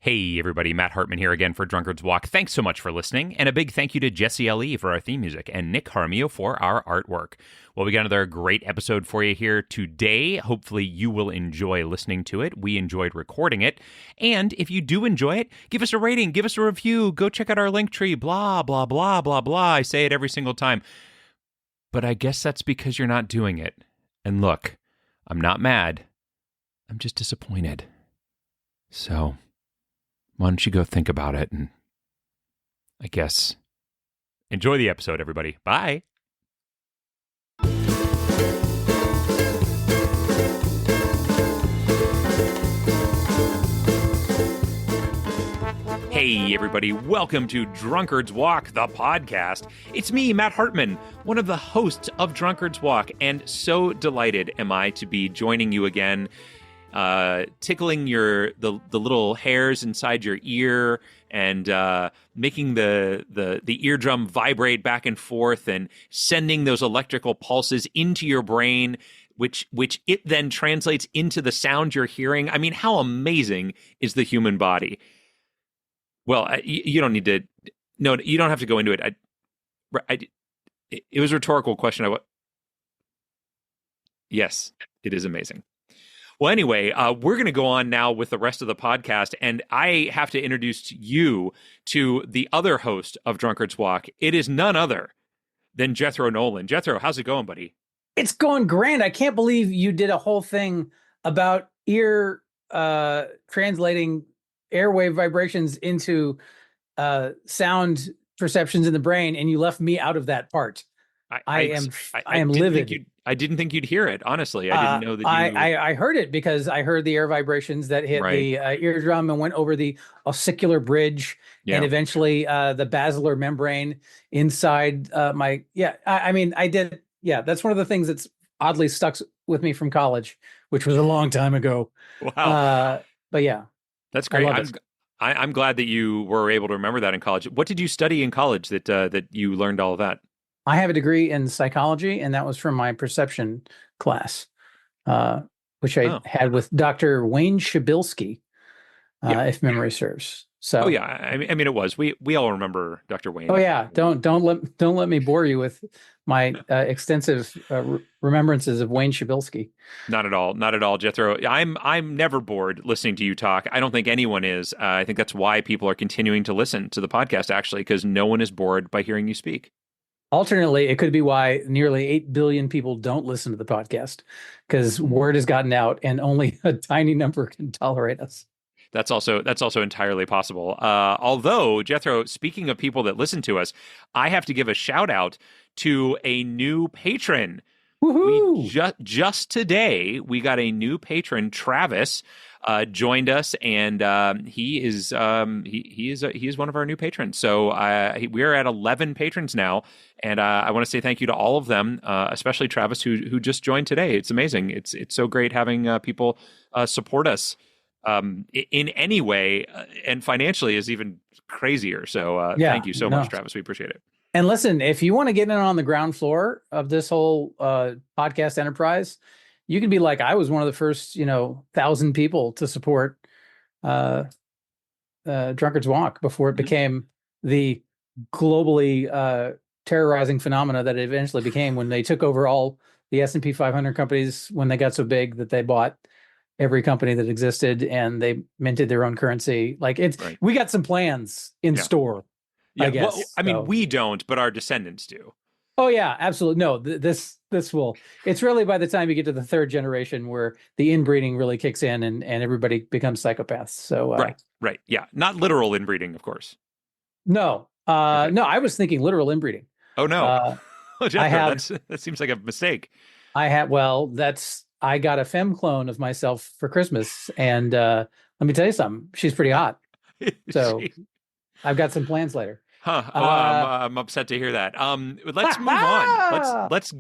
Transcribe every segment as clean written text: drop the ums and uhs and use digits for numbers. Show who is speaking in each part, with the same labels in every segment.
Speaker 1: Hey everybody, Matt Hartman here again for Drunkard's Walk. Thanks so much for listening, and a big thank you to Jesse L.E. for our theme music and Nick Harmio for our artwork. Well, we got another great episode for you here today. Hopefully you will enjoy listening to it. We enjoyed recording it, and if you do enjoy it, give us a rating, give us a review, go check out our link tree, blah, blah, blah, blah, blah. I say it every single time, but I guess that's because you're not doing it. And look, I'm not mad. I'm just disappointed. So why don't you go think about it and, I guess, enjoy the episode, everybody. Bye. Hey, everybody. Welcome to Drunkard's Walk, the podcast. It's me, Matt Hartman, one of the hosts of Drunkard's Walk, and so delighted am I to be joining you again, tickling the little hairs inside your ear and making the eardrum vibrate back and forth and sending those electrical pulses into your brain, which it then translates into the sound you're hearing. I mean, how amazing is the human body? Well, you don't need to. No, you don't have to go into it. It was a rhetorical question. Yes, it is amazing. Well, anyway, we're going to go on now with the rest of the podcast, and I have to introduce you to the other host of Drunkard's Walk. It is none other than Jethro Nolan. Jethro, how's it going, buddy?
Speaker 2: It's going grand. I can't believe you did a whole thing about ear translating airwave vibrations into sound perceptions in the brain, and you left me out of that part. I am livid.
Speaker 1: I didn't think you'd hear it. Honestly, I didn't know that you.
Speaker 2: I heard it because I heard the air vibrations that hit the eardrum and went over the ossicular bridge and eventually the basilar membrane inside my. Yeah, I mean, I did. Yeah, that's one of the things that's oddly stuck with me from college, which was a long time ago.
Speaker 1: Wow.
Speaker 2: But yeah,
Speaker 1: that's great. I'm glad that you were able to remember that in college. What did you study in college that you learned all of that?
Speaker 2: I have a degree in psychology, and that was from my perception class, which I had with Dr. Wayne Shabilsky, if memory serves. So,
Speaker 1: yeah, I mean, it was. We all remember Dr. Wayne.
Speaker 2: Oh yeah, don't let me bore you with my extensive remembrances of Wayne Shabilsky.
Speaker 1: Not at all, Jethro. I'm never bored listening to you talk. I don't think anyone is. I think that's why people are continuing to listen to the podcast, actually, because no one is bored by hearing you speak.
Speaker 2: Alternately, it could be why nearly 8 billion people don't listen to the podcast, because word has gotten out and only a tiny number can tolerate us.
Speaker 1: That's also entirely possible. Although, Jethro, speaking of people that listen to us, I have to give a shout out to a new patron.
Speaker 2: Woohoo!
Speaker 1: Just today, we got a new patron, Travis, joined us, and he is one of our new patrons. So we are at 11 patrons now, and I want to say thank you to all of them, especially Travis, who just joined today. It's amazing. It's so great having people support us in any way, and financially is even crazier. So thank you so much, Travis. We appreciate it.
Speaker 2: And listen, if you want to get in on the ground floor of this whole podcast enterprise, you can be like, I was one of the first, 1,000 people to support Drunkard's Walk before it became the globally terrorizing phenomena that it eventually became when they took over all the S&P 500 companies when they got so big that they bought every company that existed and they minted their own currency. Like we got some plans in store.
Speaker 1: Yeah,
Speaker 2: I guess.
Speaker 1: Well, I mean, we don't, but our descendants do.
Speaker 2: Oh yeah, absolutely. No, this will. It's really by the time you get to the third generation where the inbreeding really kicks in and everybody becomes psychopaths. So
Speaker 1: right, yeah, not literal inbreeding, of course.
Speaker 2: No, no, I was thinking literal inbreeding.
Speaker 1: Oh no,
Speaker 2: Jethro,
Speaker 1: that seems like a mistake.
Speaker 2: I got a femme clone of myself for Christmas, and let me tell you something. She's pretty hot. So I've got some plans later.
Speaker 1: Huh. Oh, I'm upset to hear that. Let's move on. Let's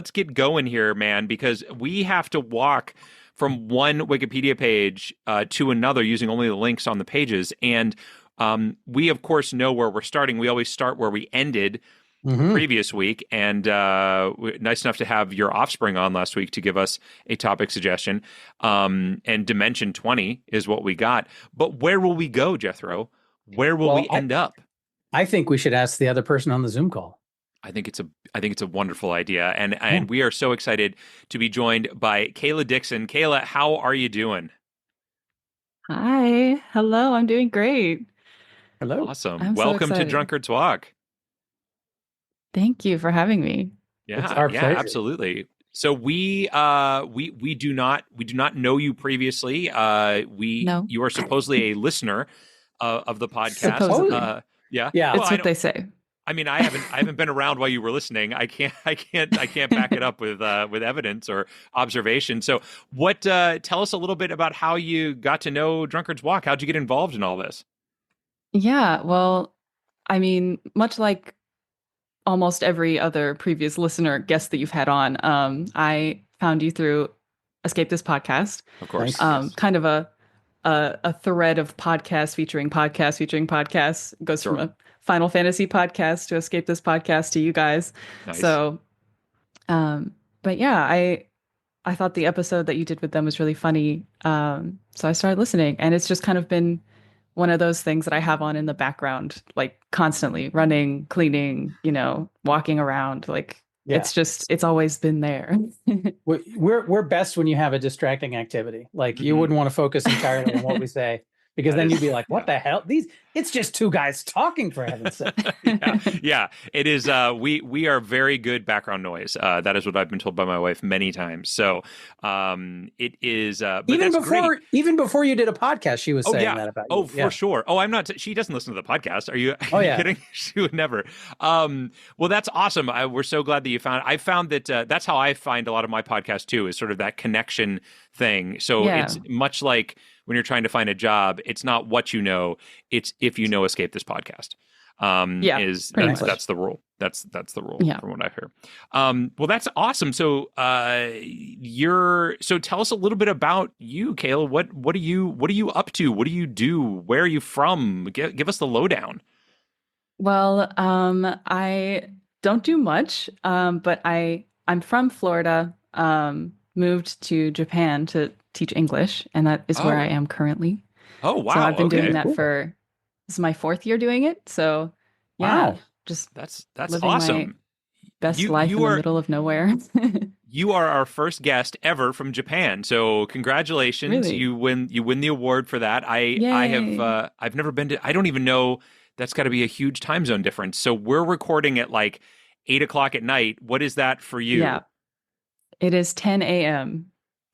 Speaker 1: get going here, man, because we have to walk from one Wikipedia page to another using only the links on the pages. And we, of course, know where we're starting. We always start where we ended.
Speaker 2: Mhm.
Speaker 1: previous week, and nice enough to have your offspring on last week to give us a topic suggestion. And Dimension 20 is what we got. But where will we go, Jethro? Where will
Speaker 2: Well,
Speaker 1: we end up?
Speaker 2: I think we should ask the other person on the Zoom call.
Speaker 1: I think it's a wonderful idea, and
Speaker 2: Yeah.
Speaker 1: we are so excited to be joined by Kayla Dixon. Kayla, how are you doing?
Speaker 3: Hi. Hello. I'm doing great.
Speaker 2: Hello.
Speaker 1: Awesome.
Speaker 3: I'm so
Speaker 1: Welcome to
Speaker 3: excited.
Speaker 1: Drunkard's Walk.
Speaker 3: Thank you for having me.
Speaker 2: It's
Speaker 1: Yeah,
Speaker 2: our
Speaker 1: yeah,
Speaker 2: pleasure.
Speaker 1: absolutely. So we do not know you previously.
Speaker 3: No,
Speaker 1: You are supposedly a listener of the podcast.
Speaker 3: supposedly.
Speaker 1: Yeah.
Speaker 2: Yeah.
Speaker 1: Well,
Speaker 3: It's what they say.
Speaker 1: I mean, I haven't been around while you were listening. I can't back it up with evidence or observation. So, what? Tell us a little bit about how you got to know Drunkard's Walk. How'd you get involved in all this?
Speaker 3: Yeah, well, I mean, much like almost every other previous listener guest that you've had on, I found you through Escape This Podcast.
Speaker 1: Of course,
Speaker 2: Nice.
Speaker 1: yes,
Speaker 3: Kind of a thread of podcasts featuring podcasts. It goes from
Speaker 1: sure,
Speaker 3: a Final Fantasy podcast to Escape This Podcast to you guys.
Speaker 1: nice.
Speaker 3: So, um, but yeah, I thought the episode that you did with them was really funny. So I started listening, and it's just kind of been one of those things that I have on in the background, like constantly running, cleaning, walking around. Like
Speaker 2: Yeah.
Speaker 3: it's always been there.
Speaker 2: We're best when you have a distracting activity. Like you
Speaker 1: Mhm.
Speaker 2: wouldn't want to focus entirely on what we say because
Speaker 1: That
Speaker 2: then
Speaker 1: is-
Speaker 2: you'd be like, "What
Speaker 1: yeah.
Speaker 2: the hell? It's just two guys talking for heaven's sake."
Speaker 1: Yeah. It is. We are very good background noise. That is what I've been told by my wife many times. So, it is. But
Speaker 2: Even
Speaker 1: that's great.
Speaker 2: even before you did a podcast, she was saying that about you.
Speaker 1: Oh, for sure. Oh, I'm not. She doesn't listen to the podcast. Are you?
Speaker 2: Oh,
Speaker 1: Are you
Speaker 2: yeah.
Speaker 1: kidding? She would never. Well, that's awesome. We're so glad that you found. I found that that's how I find a lot of my podcasts too. Is sort of that connection thing. So
Speaker 3: Yeah.
Speaker 1: it's much like when you're trying to find a job. It's not what you know. It's if you know Escape This Podcast.
Speaker 3: Yeah, pretty much.
Speaker 1: That's the rule. That's the rule
Speaker 3: Yeah.
Speaker 1: from what I hear. Well, that's awesome. So so tell us a little bit about you, Kayla. What are you up to? What do you do? Where are you from? Give us the lowdown.
Speaker 3: Well, I don't do much, but I'm from Florida. Moved to Japan to teach English, and that is where
Speaker 1: Oh.
Speaker 3: I am currently.
Speaker 1: Oh, wow.
Speaker 3: So I've been
Speaker 1: okay.
Speaker 3: doing that
Speaker 2: Cool.
Speaker 3: this is my 4th year doing it. So yeah,
Speaker 2: Wow.
Speaker 3: just
Speaker 1: That's
Speaker 3: living
Speaker 1: awesome.
Speaker 3: my best
Speaker 1: You-
Speaker 3: life
Speaker 1: you
Speaker 3: in
Speaker 1: are-
Speaker 3: the middle of nowhere.
Speaker 1: You are our first guest ever from Japan. So congratulations.
Speaker 3: Really?
Speaker 1: You win the award for that. I
Speaker 3: Yay.
Speaker 1: have I've never been to I don't even know that's got to be a huge time zone difference. So we're recording at like 8 o'clock at night. What is that for you?
Speaker 3: Yeah. It is 10 a.m.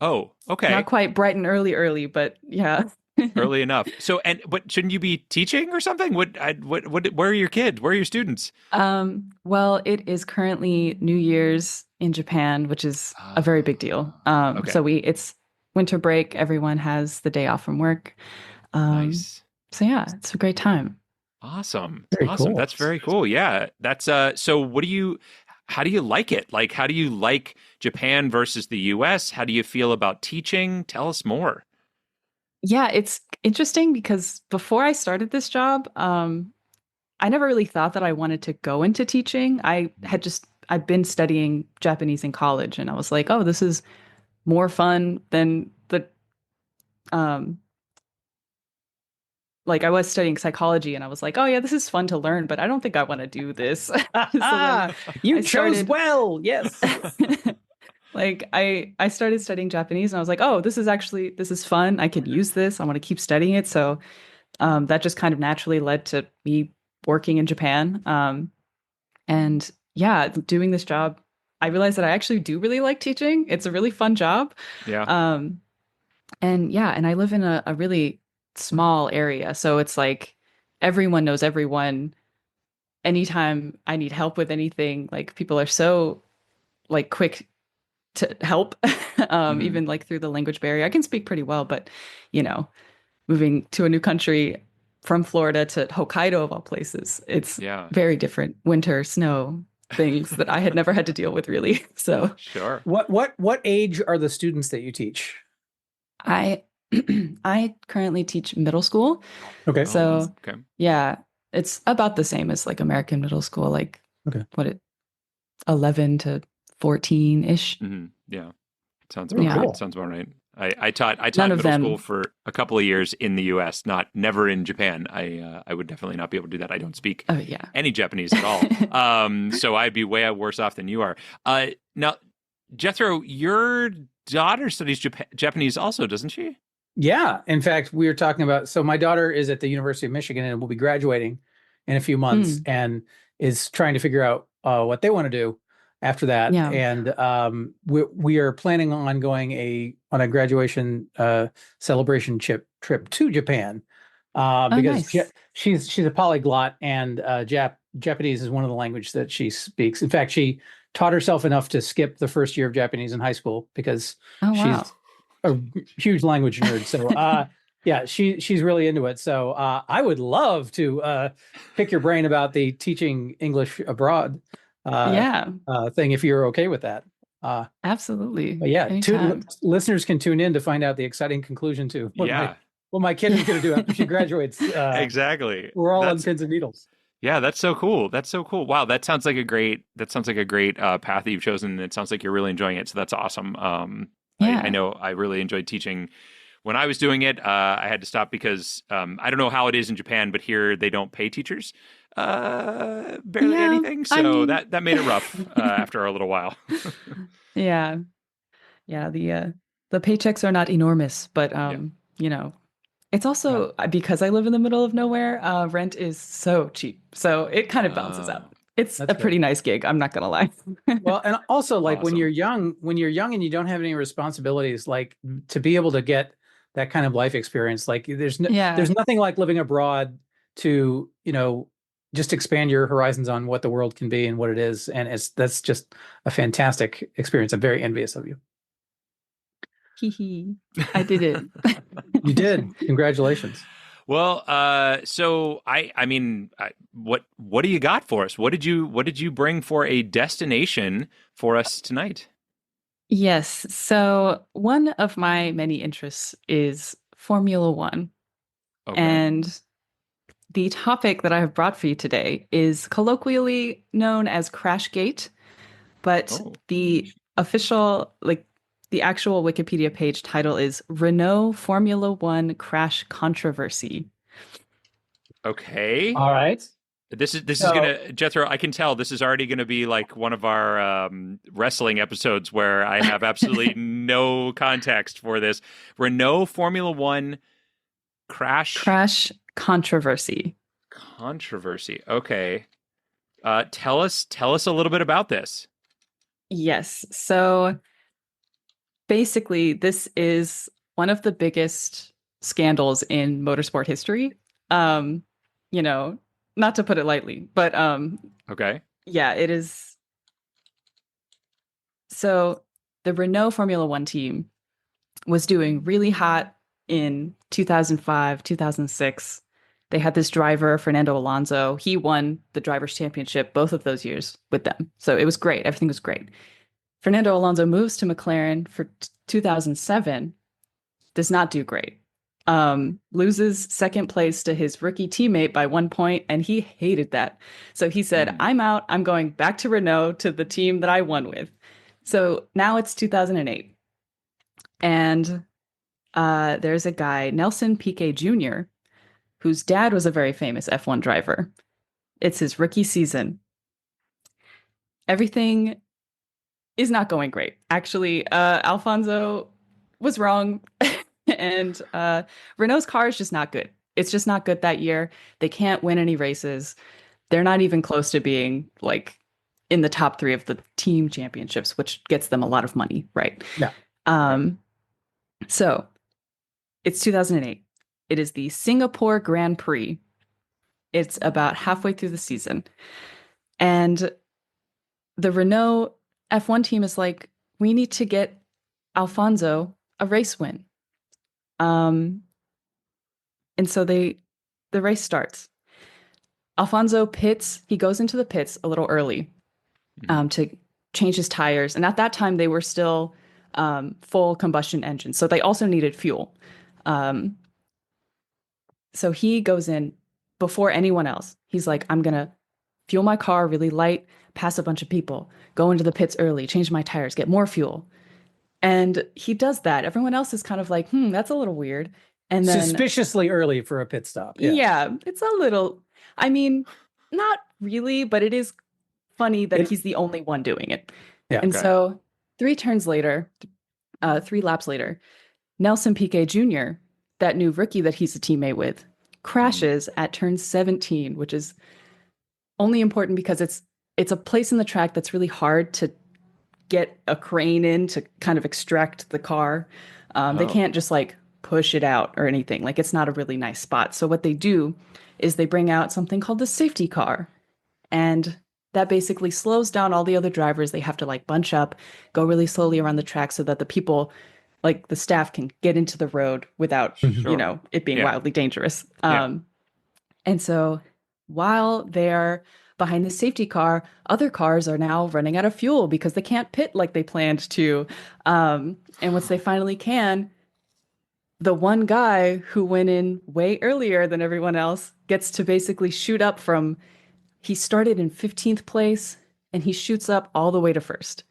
Speaker 1: Oh, okay.
Speaker 3: Not quite bright and early, but yeah.
Speaker 1: Early enough. So but shouldn't you be teaching or something? Where are your kids? Where are your students?
Speaker 3: Well, it is currently New Year's in Japan, which is a very big deal.
Speaker 1: Okay.
Speaker 3: So it's winter break. Everyone has the day off from work.
Speaker 1: Nice.
Speaker 3: So yeah, it's a great time.
Speaker 1: Awesome.
Speaker 2: Very
Speaker 1: Awesome.
Speaker 2: cool.
Speaker 1: That's very cool. Yeah. That's so how do you like it? Like how do you like Japan versus the US? How do you feel about teaching? Tell us more.
Speaker 3: Yeah, it's interesting because before I started this job, I never really thought that I wanted to go into teaching. I'd been studying Japanese in college, and I was like, oh, this is more fun than um like I was studying psychology, and I was like, oh yeah, this is fun to learn, but I don't think I want to do this. So then
Speaker 2: You
Speaker 3: I
Speaker 2: chose
Speaker 3: started-
Speaker 2: well. Yes.
Speaker 3: like I started studying Japanese, and I was like, oh, this is fun. I could use this. I want to keep studying it. So that just kind of naturally led to me working in Japan. And yeah, doing this job, I realized that I actually do really like teaching. It's a really fun job.
Speaker 1: Yeah.
Speaker 3: And I live in a really small area. So it's like everyone knows everyone. Anytime I need help with anything, like people are so like quick to help, even like through the language barrier. I can speak pretty well, but moving to a new country from Florida to Hokkaido of all places, it's very different. Winter, snow, things that I had never had to deal with really. So
Speaker 1: Sure.
Speaker 2: What age are the students that you teach?
Speaker 3: I I currently teach middle school.
Speaker 2: Okay.
Speaker 3: So
Speaker 1: okay.
Speaker 3: yeah, it's about the same as like American middle school, like
Speaker 2: Okay.
Speaker 3: what it 11 to 14 ish.
Speaker 1: Yeah, sounds
Speaker 2: Very
Speaker 1: about right.
Speaker 2: cool.
Speaker 1: Sounds about right. I taught
Speaker 3: None of
Speaker 1: middle
Speaker 3: them.
Speaker 1: school for a couple of years in the U.S., never in Japan. I would definitely not be able to do that. I don't speak
Speaker 3: Oh yeah.
Speaker 1: any Japanese at all. So I'd be way worse off than you are. Now, Jethro, your daughter studies Japanese also, doesn't she?
Speaker 2: Yeah. In fact, we were talking about, so my daughter is at the University of Michigan and will be graduating in a few months and is trying to figure out what they want to do after that.
Speaker 3: Yeah.
Speaker 2: And we are planning on going on a graduation celebration trip to Japan because
Speaker 3: nice.
Speaker 2: she's a polyglot and Japanese is one of the languages that she speaks. In fact, she taught herself enough to skip the first year of Japanese in high school because
Speaker 3: Oh wow.
Speaker 2: she's a huge language nerd. So yeah, she's really into it. So I would love to pick your brain about the teaching English abroad
Speaker 3: Yeah.
Speaker 2: thing if you're okay with that.
Speaker 3: Absolutely.
Speaker 2: But yeah,
Speaker 3: Anytime.
Speaker 2: listeners can tune in to find out the exciting conclusion to
Speaker 1: Yeah.
Speaker 2: what my kid is going to do after she graduates.
Speaker 1: Exactly.
Speaker 2: We're all on pins and needles.
Speaker 1: Yeah, that's so cool. That's so cool. Wow, that sounds like a great path that you've chosen. It sounds like you're really enjoying it. So that's awesome.
Speaker 3: Yeah.
Speaker 1: I know I really enjoyed teaching when I was doing it. I had to stop because I don't know how it is in Japan, but here they don't pay teachers barely anything. So that made it rough after a little while.
Speaker 3: Yeah. Yeah. The paychecks are not enormous, but you know, it's also because I live in the middle of nowhere, rent is so cheap. So it kind of balances out. It's a pretty nice gig, I'm not gonna lie.
Speaker 2: Well, and also like when
Speaker 1: Awesome.
Speaker 2: you're young and you don't have any responsibilities, like to be able to get that kind of life experience, like there's nothing like living abroad to, just expand your horizons on what the world can be and what it is. And that's just a fantastic experience. I'm very envious of you.
Speaker 3: Hee I did it.
Speaker 2: You did. Congratulations.
Speaker 1: Well, so I mean, what do you got for us? What did you bring for a destination for us tonight?
Speaker 3: Yes. So one of my many interests is Formula One.
Speaker 1: Okay.
Speaker 3: And the topic that I have brought for you today is colloquially known as Crashgate, but the official, the actual Wikipedia page title is Renault Formula One Crash Controversy.
Speaker 1: Okay.
Speaker 2: All right.
Speaker 1: This is gonna, Jethro, I can tell this is already gonna be like one of our wrestling episodes where I have absolutely no context for this. Renault Formula One Crash
Speaker 3: Controversy.
Speaker 1: Okay. Tell us a little bit about this. Not
Speaker 3: So basically, this is one of the biggest scandals in motorsport history. Not to put it lightly, but
Speaker 1: okay.
Speaker 3: Yeah, it is. So the Renault Formula One team was doing really hot in 2005, 2006. They had this driver, Fernando Alonso. He won the Drivers' Championship both of those years with them. So it was great. Everything was great. Fernando Alonso moves to McLaren for 2007, does not do great. Loses second place to his rookie teammate by 1 point, and he hated that. So he said, I'm out. I'm going back to Renault, to the team that I won with. So now it's 2008. And there's a guy, Nelson Piquet Jr., whose dad was a very famous F1 driver. It's his rookie season. Everything is not going great. Actually, Alfonso was wrong. And Renault's car is just not good. It's just not good that year. They can't win any races. They're not even close to being like in the top 3 of the team championships, which gets them a lot of money, right?
Speaker 2: Yeah.
Speaker 3: So it's 2008. It is the Singapore Grand Prix. It's about halfway through the season. And the Renault F1 team is like, we need to get Alfonso a race win. And so the race starts. Alfonso pits. He goes into the pits a little early to change his tires. And at that time, they were still full combustion engines. So they also needed fuel. So he goes in before anyone else. He's like, I'm going to fuel my car really light, pass a bunch of people, go into the pits early, change my tires, get more fuel. And he does that. Everyone else is kind of like, that's a little weird. And then,
Speaker 2: Suspiciously early for a pit stop. Yeah.
Speaker 3: yeah, it's a little, I mean, not really, but it is funny that he's the only one doing it.
Speaker 2: Yeah.
Speaker 3: And so 3 laps later, Nelson Piquet Jr., that new rookie that he's a teammate with, crashes at turn 17, which is only important because it's a place in the track that's really hard to get a crane in to kind of extract the car. They can't just like push it out or anything. Like it's not a really nice spot. So what they do is they bring out something called the safety car. And that basically slows down all the other drivers. They have to like bunch up, go really slowly around the track so that the people, like the staff, can get into the road without, it being wildly dangerous. And so while they're behind the safety car, other cars are now running out of fuel because they can't pit like they planned to. And once they finally can, the one guy who went in way earlier than everyone else gets to basically shoot up from, he started in 15th place and he shoots up all the way to first.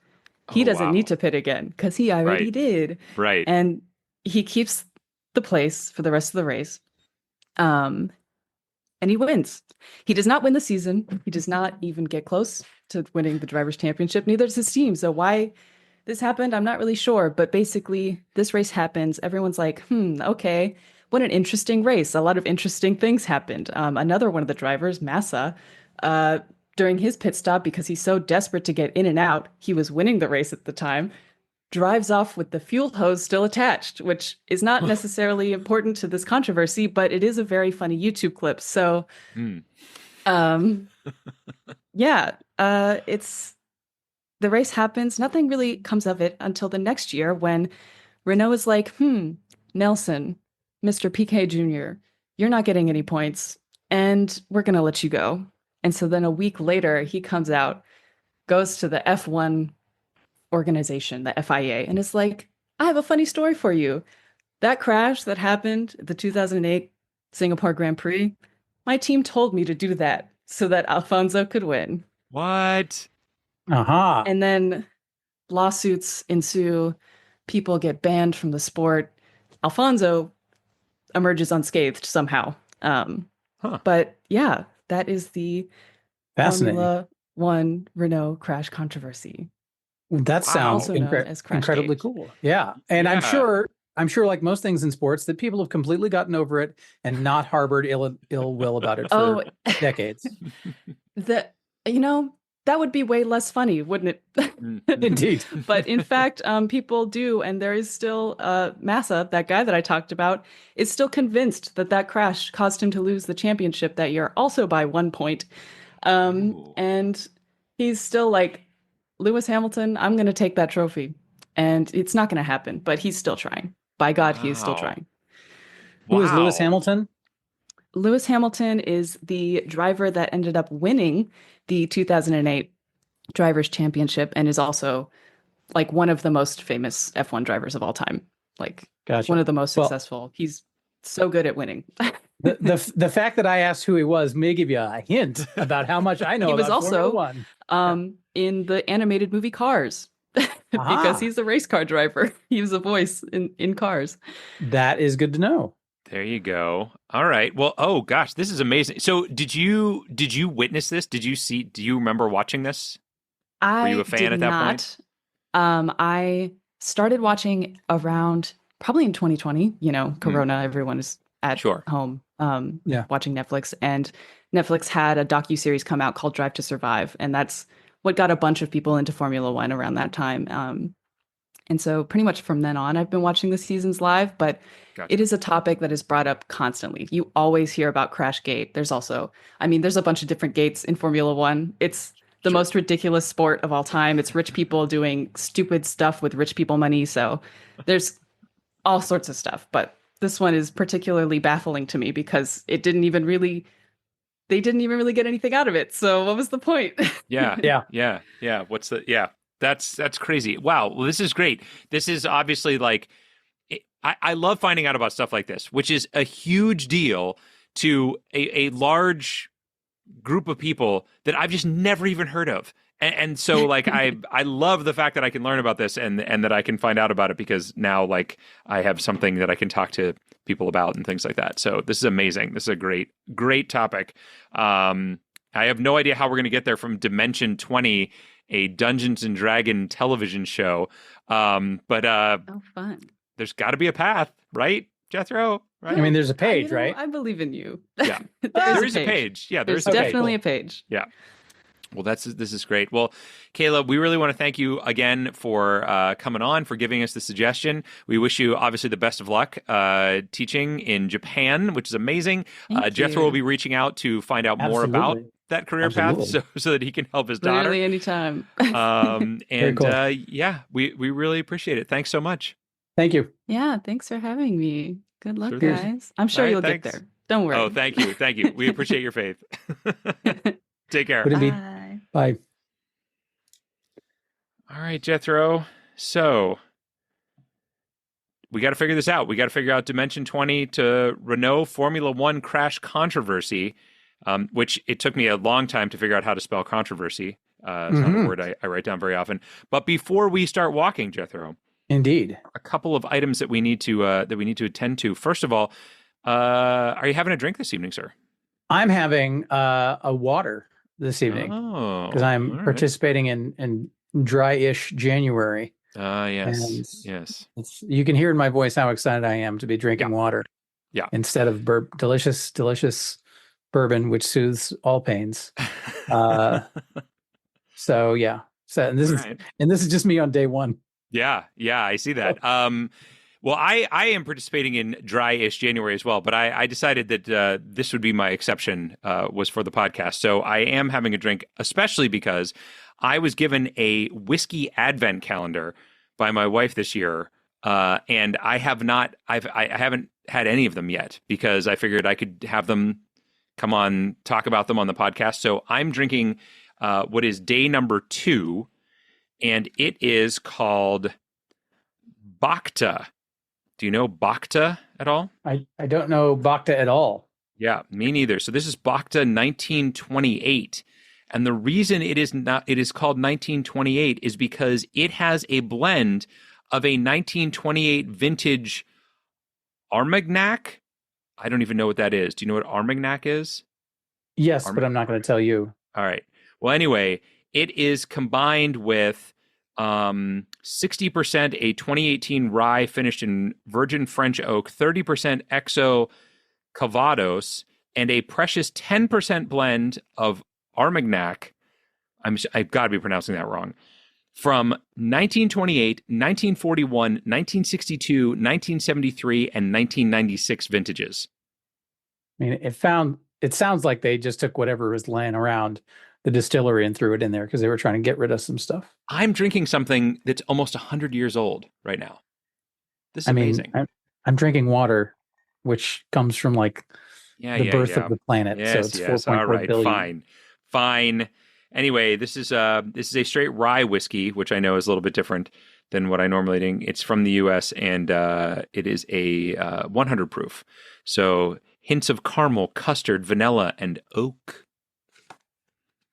Speaker 3: He doesn't need to pit again because he already did.
Speaker 1: Right.
Speaker 3: And he keeps the place for the rest of the race. And he wins. He does not win the season. He does not even get close to winning the Drivers' Championship. Neither does his team. So why this happened, I'm not really sure. But basically, this race happens. Everyone's like, okay, what an interesting race. A lot of interesting things happened. Another one of the drivers, Massa, during his pit stop, because he's so desperate to get in and out, he was winning the race at the time, drives off with the fuel hose still attached, which is not necessarily important to this controversy, but it is a very funny YouTube clip. So, it's the race happens. Nothing really comes of it until the next year when Renault is like, Nelson, Mr. Piquet Jr., you're not getting any points, and we're going to let you go. And so then a week later, he comes out, goes to the F1 organization, the FIA, and is like, I have a funny story for you. That crash that happened, the 2008 Singapore Grand Prix, my team told me to do that so that Alfonso could win.
Speaker 1: What?
Speaker 3: And then lawsuits ensue. People get banned from the sport. Alfonso emerges unscathed somehow. But yeah, that is the Formula One Renault crash controversy.
Speaker 2: That sounds incredibly cool. Yeah. And I'm sure like most things in sports that people have completely gotten over it and not harbored ill will about it for decades.
Speaker 3: That would be way less funny, wouldn't it?
Speaker 2: Indeed.
Speaker 3: But in fact, people do. And there is still Massa, that guy that I talked about, is still convinced that crash caused him to lose the championship that year, also by 1 point. And he's still like, Lewis Hamilton, I'm going to take that trophy. And it's not going to happen, but he's still trying. By God, he is still trying.
Speaker 2: Who is Lewis Hamilton?
Speaker 3: Lewis Hamilton is the driver that ended up winning the 2008 Drivers' Championship and is also like one of the most famous F1 drivers of all time. Like one of the most successful. He's so good at winning.
Speaker 2: the fact that I asked who he was may give you a hint about how much I know about Formula One.
Speaker 3: In the animated movie Cars. Because he's a race car driver. He was a voice in Cars.
Speaker 2: That is good to know.
Speaker 1: There you go. All right. Well, oh gosh, this is amazing. So did you witness this? Do you remember watching this? Were you a fan at that point?
Speaker 3: I started watching around probably in 2020, Corona, everyone is at home watching Netflix, and Netflix had a docuseries come out called Drive to Survive, and that's what got a bunch of people into Formula One around that time. And so pretty much from then on, I've been watching the seasons live, but it is a topic that is brought up constantly. You always hear about Crashgate. There's also, there's a bunch of different gates in Formula One. It's the most ridiculous sport of all time. It's rich people doing stupid stuff with rich people money. So there's all sorts of stuff. But this one is particularly baffling to me because they didn't even really get anything out of it. So what was the point?
Speaker 1: Yeah. That's crazy. Wow. Well, this is great. This is obviously like, I love finding out about stuff like this, which is a huge deal to a large group of people that I've just never even heard of. And so like I love the fact that I can learn about this and that I can find out about it, because now like I have something that I can talk to people about and things like that. So this is amazing. This is a great topic. I have no idea how we're going to get there from Dimension 20, a Dungeons and Dragon television show. But
Speaker 3: Oh, fun.
Speaker 1: there's got to be a path, right, Jethro? Right?
Speaker 2: I mean, there's a page, right?
Speaker 3: I believe in you.
Speaker 1: Yeah.
Speaker 3: There
Speaker 1: is a page. Yeah,
Speaker 3: There's
Speaker 1: a page.
Speaker 3: definitely a page.
Speaker 1: Yeah. Well, this is great. Well, Kayla, we really want to thank you again for coming on, for giving us the suggestion. We wish you obviously the best of luck teaching in Japan, which is amazing.
Speaker 3: Thank
Speaker 1: Jethro
Speaker 3: you.
Speaker 1: will be reaching out to find out more about
Speaker 2: Absolutely.
Speaker 1: that career
Speaker 2: Absolutely.
Speaker 1: path, so that he can help his daughter.
Speaker 3: Literally anytime.
Speaker 1: And
Speaker 2: cool.
Speaker 1: yeah, we really appreciate it. Thanks so much.
Speaker 2: Thank you.
Speaker 3: Yeah, thanks for having me. Good luck,
Speaker 1: Sure thing.
Speaker 3: guys. I'm sure
Speaker 1: All right,
Speaker 3: you'll
Speaker 1: thanks.
Speaker 3: get there. Don't worry.
Speaker 1: Oh, thank you. We appreciate your faith. Take care.
Speaker 2: Would it be-
Speaker 3: Bye.
Speaker 2: Bye.
Speaker 1: All right, Jethro. So we got to figure this out. We got to figure out Dimension 20 to Renault Formula One crash controversy, which it took me a long time to figure out how to spell controversy. It's not a word I write down very often. But before we start walking, Jethro,
Speaker 2: Indeed.
Speaker 1: a couple of items that we need to attend to. First of all, are you having a drink this evening, sir?
Speaker 2: I'm having a water this evening
Speaker 1: Oh,
Speaker 2: because I'm
Speaker 1: all right.
Speaker 2: participating in dry-ish January.
Speaker 1: Yes,
Speaker 2: And
Speaker 1: yes.
Speaker 2: you can hear in my voice how excited I am to be drinking water.
Speaker 1: Yeah.
Speaker 2: Instead of delicious bourbon, which soothes all pains. So yeah. So and this is just me on day one.
Speaker 1: Yeah, I see that. Well, I am participating in dry-ish January as well, but I decided that this would be my exception, was for the podcast. So I am having a drink, especially because I was given a whiskey advent calendar by my wife this year, and I haven't had any of them yet, because I figured I could have them come on, talk about them on the podcast. So I'm drinking what is day number 2, and it is called Bacta. Do you know Bacta at all?
Speaker 2: I don't know Bacta at all.
Speaker 1: Yeah, me neither. So this is Bacta 1928. And the reason it is called 1928 is because it has a blend of a 1928 vintage Armagnac. I don't even know what that is. Do you know what Armagnac is?
Speaker 2: Yes, but I'm not going to tell you.
Speaker 1: All right. Well, anyway, it is combined with 60% a 2018 rye finished in virgin French oak, 30% Exo Cavados, and a precious 10% blend of Armagnac. I've got to be pronouncing that wrong. From 1928, 1941, 1962, 1973, and 1996 vintages.
Speaker 2: I mean, it sounds like they just took whatever was laying around the distillery and threw it in there because they were trying to get rid of some stuff.
Speaker 1: I'm drinking something that's almost 100 years old right now. This is amazing.
Speaker 2: I'm drinking water, which comes from like the birth of the planet.
Speaker 1: Yes,
Speaker 2: so it's
Speaker 1: yes.
Speaker 2: 4.4
Speaker 1: All right,
Speaker 2: billion.
Speaker 1: fine. Anyway, this is a straight rye whiskey, which I know is a little bit different than what I normally drink. It's from the U.S. and it is a 100 proof. So hints of caramel, custard, vanilla, and oak.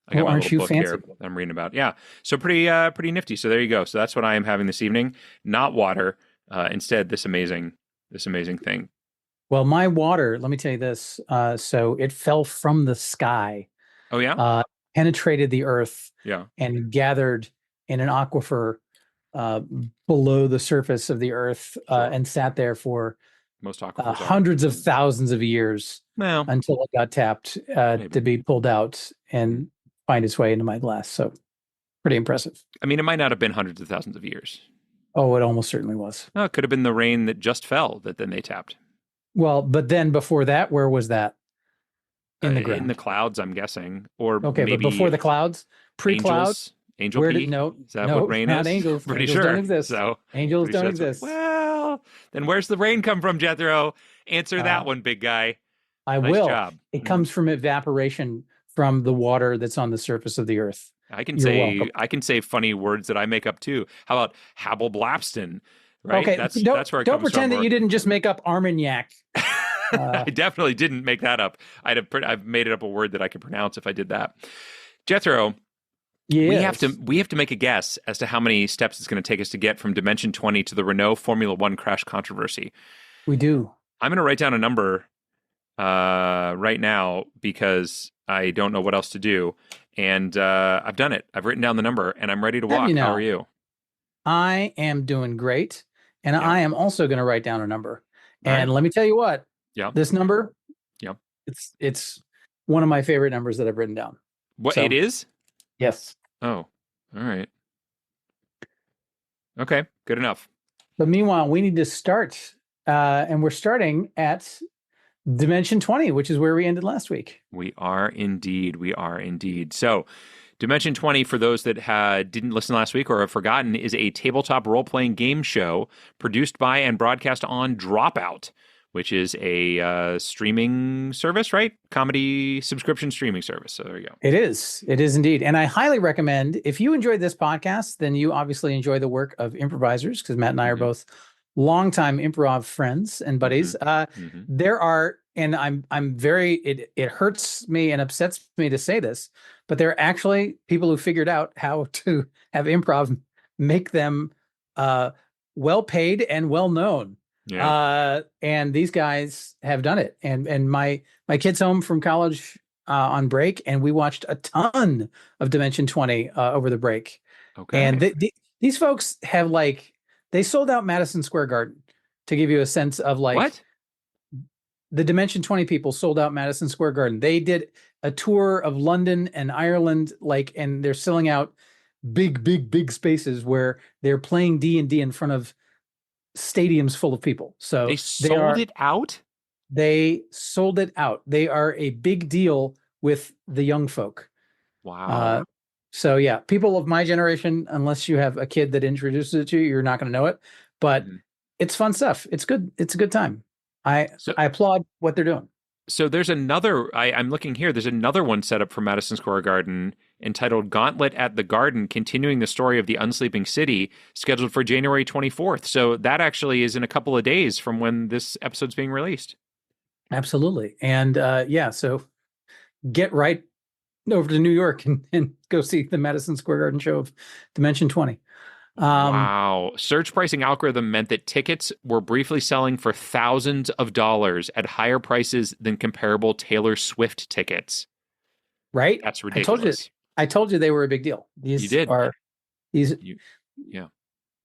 Speaker 1: I got my
Speaker 2: aren't
Speaker 1: little
Speaker 2: you
Speaker 1: book
Speaker 2: fancy?
Speaker 1: here I'm reading about. Yeah, so pretty nifty. So there you go. So that's what I am having this evening. Not water. Instead, this amazing thing.
Speaker 2: Well, my water, let me tell you this. So it fell from the sky.
Speaker 1: Oh yeah.
Speaker 2: Penetrated the earth.
Speaker 1: Yeah.
Speaker 2: And gathered in an aquifer below the surface of the earth, and sat there for
Speaker 1: Most aquifers
Speaker 2: hundreds of thousands of years until it got tapped to be pulled out and find its way into my glass. So pretty impressive.
Speaker 1: I mean, it might not have been hundreds of thousands of years.
Speaker 2: Oh, it almost certainly was.
Speaker 1: No, it could have been the rain that just fell that then they tapped.
Speaker 2: Well, but then before that, where was that? In the ground.
Speaker 1: In the clouds, I'm guessing. Or
Speaker 2: okay,
Speaker 1: maybe
Speaker 2: but before the clouds, pre-clouds.
Speaker 1: Angel
Speaker 2: where
Speaker 1: Peak? Is that what rain
Speaker 2: not
Speaker 1: is?
Speaker 2: angels.
Speaker 1: Pretty
Speaker 2: Angels
Speaker 1: sure.
Speaker 2: don't exist.
Speaker 1: So,
Speaker 2: angels don't
Speaker 1: sure
Speaker 2: exist.
Speaker 1: Well, then where's the rain come from, Jethro? Answer that one, big guy.
Speaker 2: I
Speaker 1: nice
Speaker 2: will.
Speaker 1: Job.
Speaker 2: It comes from evaporation from the water that's on the surface of the earth.
Speaker 1: I can
Speaker 2: You're welcome.
Speaker 1: say funny words that I make up too. How about Habel Blapston? Right?
Speaker 2: Okay,
Speaker 1: That's where it
Speaker 2: don't
Speaker 1: comes
Speaker 2: pretend
Speaker 1: from.
Speaker 2: that you didn't just make up Armagnac.
Speaker 1: I definitely didn't make that up. I've made it up a word that I could pronounce if I did that. Jethro,
Speaker 2: Yes.
Speaker 1: we have to make a guess as to how many steps it's going to take us to get from Dimension 20 to the Renault Formula One crash controversy.
Speaker 2: We do.
Speaker 1: I'm going to write down a number right now because I don't know what else to do. And I've done it. I've written down the number and I'm ready to
Speaker 2: Have
Speaker 1: walk.
Speaker 2: you
Speaker 1: How
Speaker 2: now?
Speaker 1: are you?
Speaker 2: I am doing great. And
Speaker 1: Yeah.
Speaker 2: I am also going to write down a number.
Speaker 1: All
Speaker 2: And
Speaker 1: right.
Speaker 2: let me tell you what,
Speaker 1: Yeah.
Speaker 2: this number,
Speaker 1: Yeah.
Speaker 2: it's one of my favorite numbers that I've written down.
Speaker 1: What
Speaker 2: So,
Speaker 1: it is?
Speaker 2: yes.
Speaker 1: Oh, all right. Okay, good enough.
Speaker 2: But meanwhile, we need to start. And we're starting at Dimension 20, which is where we ended last week.
Speaker 1: We are indeed. We are indeed. So, Dimension 20, for those that didn't listen last week or have forgotten, is a tabletop role-playing game show produced by and broadcast on Dropout, which is a streaming service, right? Comedy subscription streaming service. So there you go.
Speaker 2: It is. It is indeed. And I highly recommend, if you enjoyed this podcast, then you obviously enjoy the work of improvisers, because Matt and I are both longtime improv friends and buddies. There are, and I'm very, it hurts me and upsets me to say this, but there are actually people who figured out how to have improv make them well paid and well known.
Speaker 1: Yeah.
Speaker 2: And these guys have done it. And my kid's home from college on break, and we watched a ton of Dimension 20 over the break.
Speaker 1: Okay.
Speaker 2: And these folks have they sold out Madison Square Garden, to give you a sense of
Speaker 1: what?
Speaker 2: The Dimension 20 people sold out Madison Square Garden. They did a tour of London and Ireland, and they're selling out big spaces where they're playing D&D in front of stadiums full of people. So
Speaker 1: they sold it out?
Speaker 2: They sold it out. They are a big deal with the young folk.
Speaker 1: Wow.
Speaker 2: So yeah, people of my generation, unless you have a kid that introduces it to you, you're not going to know it. But it's fun stuff. It's good. It's a good time. I applaud what they're doing.
Speaker 1: So there's another, I'm looking here, there's another one set up for Madison Square Garden entitled Gauntlet at the Garden, continuing the story of the Unsleeping City, scheduled for January 24th. So that actually is in a couple of days from when this episode's being released.
Speaker 2: Absolutely. And so get right over to New York and go see the Madison Square Garden show of Dimension 20.
Speaker 1: Wow. Surge pricing algorithm meant that tickets were briefly selling for thousands of dollars at higher prices than comparable Taylor Swift tickets.
Speaker 2: Right?
Speaker 1: That's ridiculous.
Speaker 2: I told you they were a big deal.
Speaker 1: You did.
Speaker 2: Yeah.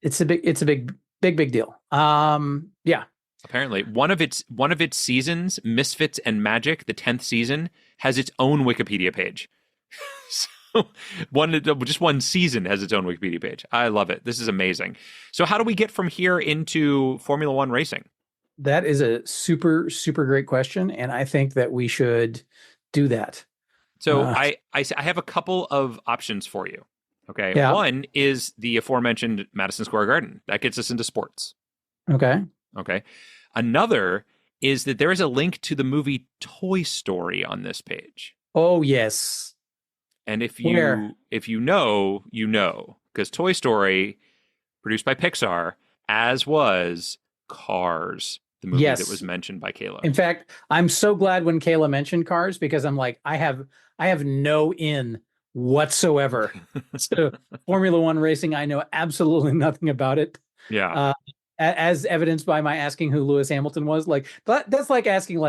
Speaker 2: It's a big deal. Yeah.
Speaker 1: Apparently, one of its seasons, Misfits and Magic, the 10th season, has its own Wikipedia page. So just one season has its own Wikipedia page. I love it. This is amazing. So how do we get from here into Formula One racing?
Speaker 2: That is a super, super great question, and I think that we should do that.
Speaker 1: So I have a couple of options for you. Okay.
Speaker 2: Yeah.
Speaker 1: One is the aforementioned Madison Square Garden. That gets us into sports.
Speaker 2: Okay.
Speaker 1: Another is that there is a link to the movie Toy Story on this page.
Speaker 2: Oh, yes.
Speaker 1: And if you know, you know, because Toy Story, produced by Pixar, as was Cars, the movie that was mentioned by Kayla.
Speaker 2: In fact, I'm so glad when Kayla mentioned Cars, because I'm like, I have no in whatsoever. So Formula One racing, I know absolutely nothing about it.
Speaker 1: Yeah.
Speaker 2: As evidenced by my asking who Lewis Hamilton was. That's like asking,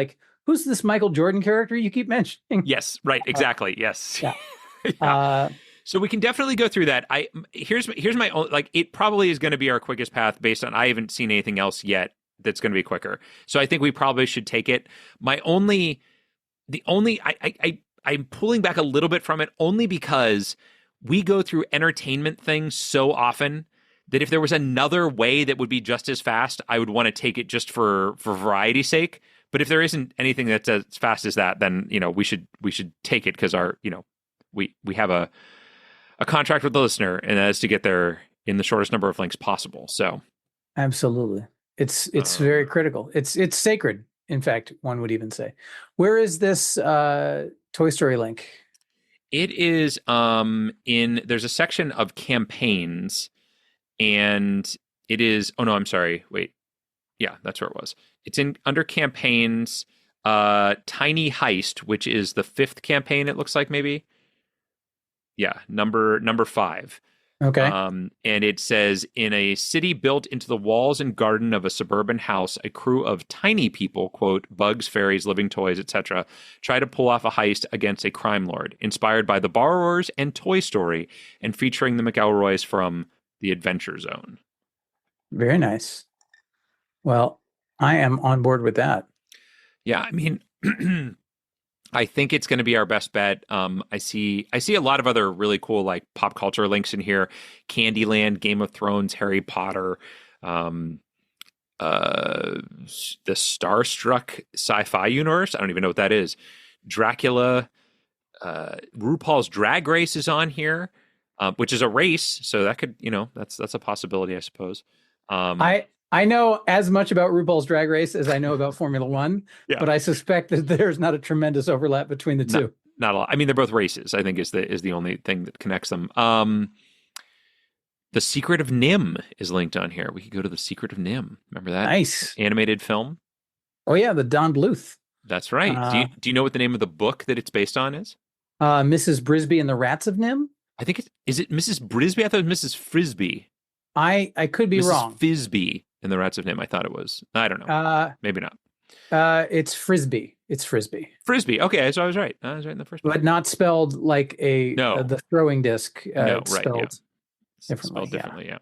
Speaker 2: who's this Michael Jordan character you keep mentioning?
Speaker 1: Yes, right, exactly. Yes.
Speaker 2: Yeah.
Speaker 1: Yeah. So we can definitely go through that. Here's my own, it probably is going to be our quickest path based on, I haven't seen anything else yet that's going to be quicker. So I think we probably should take it. I'm pulling back a little bit from it only because we go through entertainment things so often that if there was another way that would be just as fast, I would want to take it just for variety's sake. But if there isn't anything that's as fast as that, then, we should take it because we have a contract with the listener, and that is to get there in the shortest number of links possible. So
Speaker 2: absolutely. It's very critical. It's sacred. In fact, one would even say. Where is this Toy Story link?
Speaker 1: It is there's a section of campaigns, and it is, oh no, I'm sorry. Wait. Yeah, that's where it was. It's in under campaigns, Tiny Heist, which is the 5th campaign, it looks like, maybe. Yeah, number 5.
Speaker 2: Okay.
Speaker 1: And it says, in a city built into the walls and garden of a suburban house, a crew of tiny people, quote, bugs, fairies, living toys, etc., try to pull off a heist against a crime lord, inspired by The Borrowers and Toy Story, and featuring the McElroys from The Adventure Zone.
Speaker 2: Very nice. Well, I am on board with that.
Speaker 1: Yeah, I mean, I think it's going to be our best bet. I see a lot of other really cool like pop culture links in here: Candyland, Game of Thrones, Harry Potter, the Starstruck sci-fi universe. I don't even know what that is. Dracula, RuPaul's Drag Race is on here, which is a race, so that could, that's a possibility, I suppose.
Speaker 2: I know as much about RuPaul's Drag Race as I know about Formula One,
Speaker 1: Yeah.
Speaker 2: but I suspect that there's not a tremendous overlap between the two.
Speaker 1: Not a lot. I mean, they're both races, I think, is the only thing that connects them. The Secret of Nim is linked on here. We could go to The Secret of Nim. Remember that?
Speaker 2: Nice.
Speaker 1: Animated film?
Speaker 2: Oh, yeah, the Don Bluth.
Speaker 1: That's right. Do you know what the name of the book that it's based on is?
Speaker 2: Mrs. Brisby and the Rats of Nim?
Speaker 1: I think is it Mrs. Brisby? I thought it was Mrs. Frisbee.
Speaker 2: I could be
Speaker 1: Mrs.
Speaker 2: wrong.
Speaker 1: Fisbee and the Rats of Nim. I thought it was. I don't know. Maybe not.
Speaker 2: It's Frisbee. It's Frisbee.
Speaker 1: Frisbee. Okay, so I was right. I was right in the first place.
Speaker 2: But not spelled like the throwing disc.
Speaker 1: No,
Speaker 2: it's
Speaker 1: right.
Speaker 2: Spelled
Speaker 1: Differently.
Speaker 2: differently.
Speaker 1: Yeah.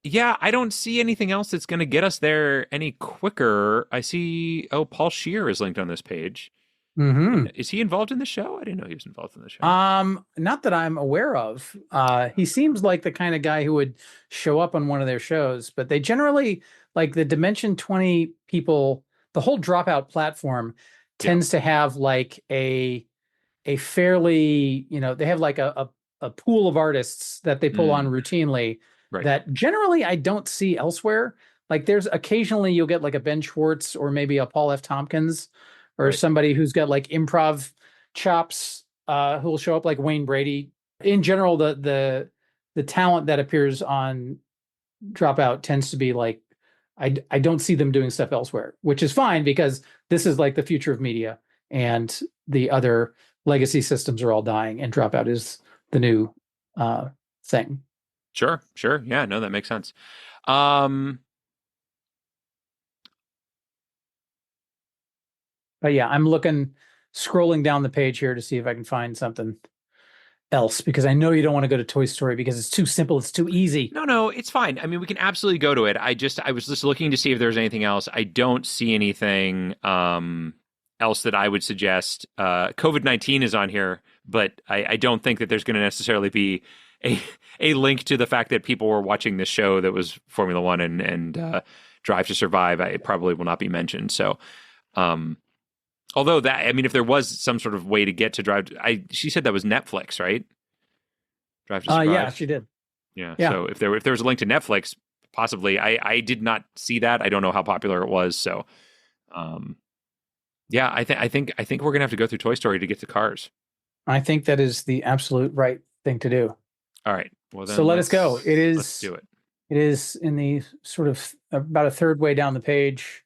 Speaker 1: Yeah, I don't see anything else that's going to get us there any quicker. I see, Paul Scheer is linked on this page.
Speaker 2: Mm-hmm.
Speaker 1: Is he involved in the show? I didn't know he was involved in the show.
Speaker 2: Not that I'm aware of. He seems like the kind of guy who would show up on one of their shows, but they generally, like the Dimension 20 people, the whole Dropout platform tends to have like a fairly, they have like a pool of artists that they pull on routinely that generally I don't see elsewhere. Like there's occasionally you'll get like a Ben Schwartz or maybe a Paul F. Tompkins or somebody who's got like improv chops who'll show up, like Wayne Brady. In general, the talent that appears on Dropout tends to be like, I don't see them doing stuff elsewhere, which is fine because this is like the future of media and the other legacy systems are all dying and Dropout is the new thing.
Speaker 1: Sure. Yeah, no, that makes sense.
Speaker 2: But yeah, I'm scrolling down the page here to see if I can find something else, because I know you don't want to go to Toy Story because it's too simple. It's too easy.
Speaker 1: No, it's fine. I mean, we can absolutely go to it. I was just looking to see if there's anything else. I don't see anything else that I would suggest. COVID-19 is on here, but I don't think that there's going to necessarily be a link to the fact that people were watching this show that was Formula One and Drive to Survive. It probably will not be mentioned. So, although that, I mean, if there was some sort of way to get to Drive, she said that was Netflix, right? Drive to Survive.
Speaker 2: Yeah, she did.
Speaker 1: Yeah. So if there was a link to Netflix, possibly, I did not see that. I don't know how popular it was. So, yeah, I think we're gonna have to go through Toy Story to get to Cars.
Speaker 2: I think that is the absolute right thing to do.
Speaker 1: All right. Well, then
Speaker 2: so let us go.
Speaker 1: Let's do it.
Speaker 2: It is in the sort of about a third way down the page.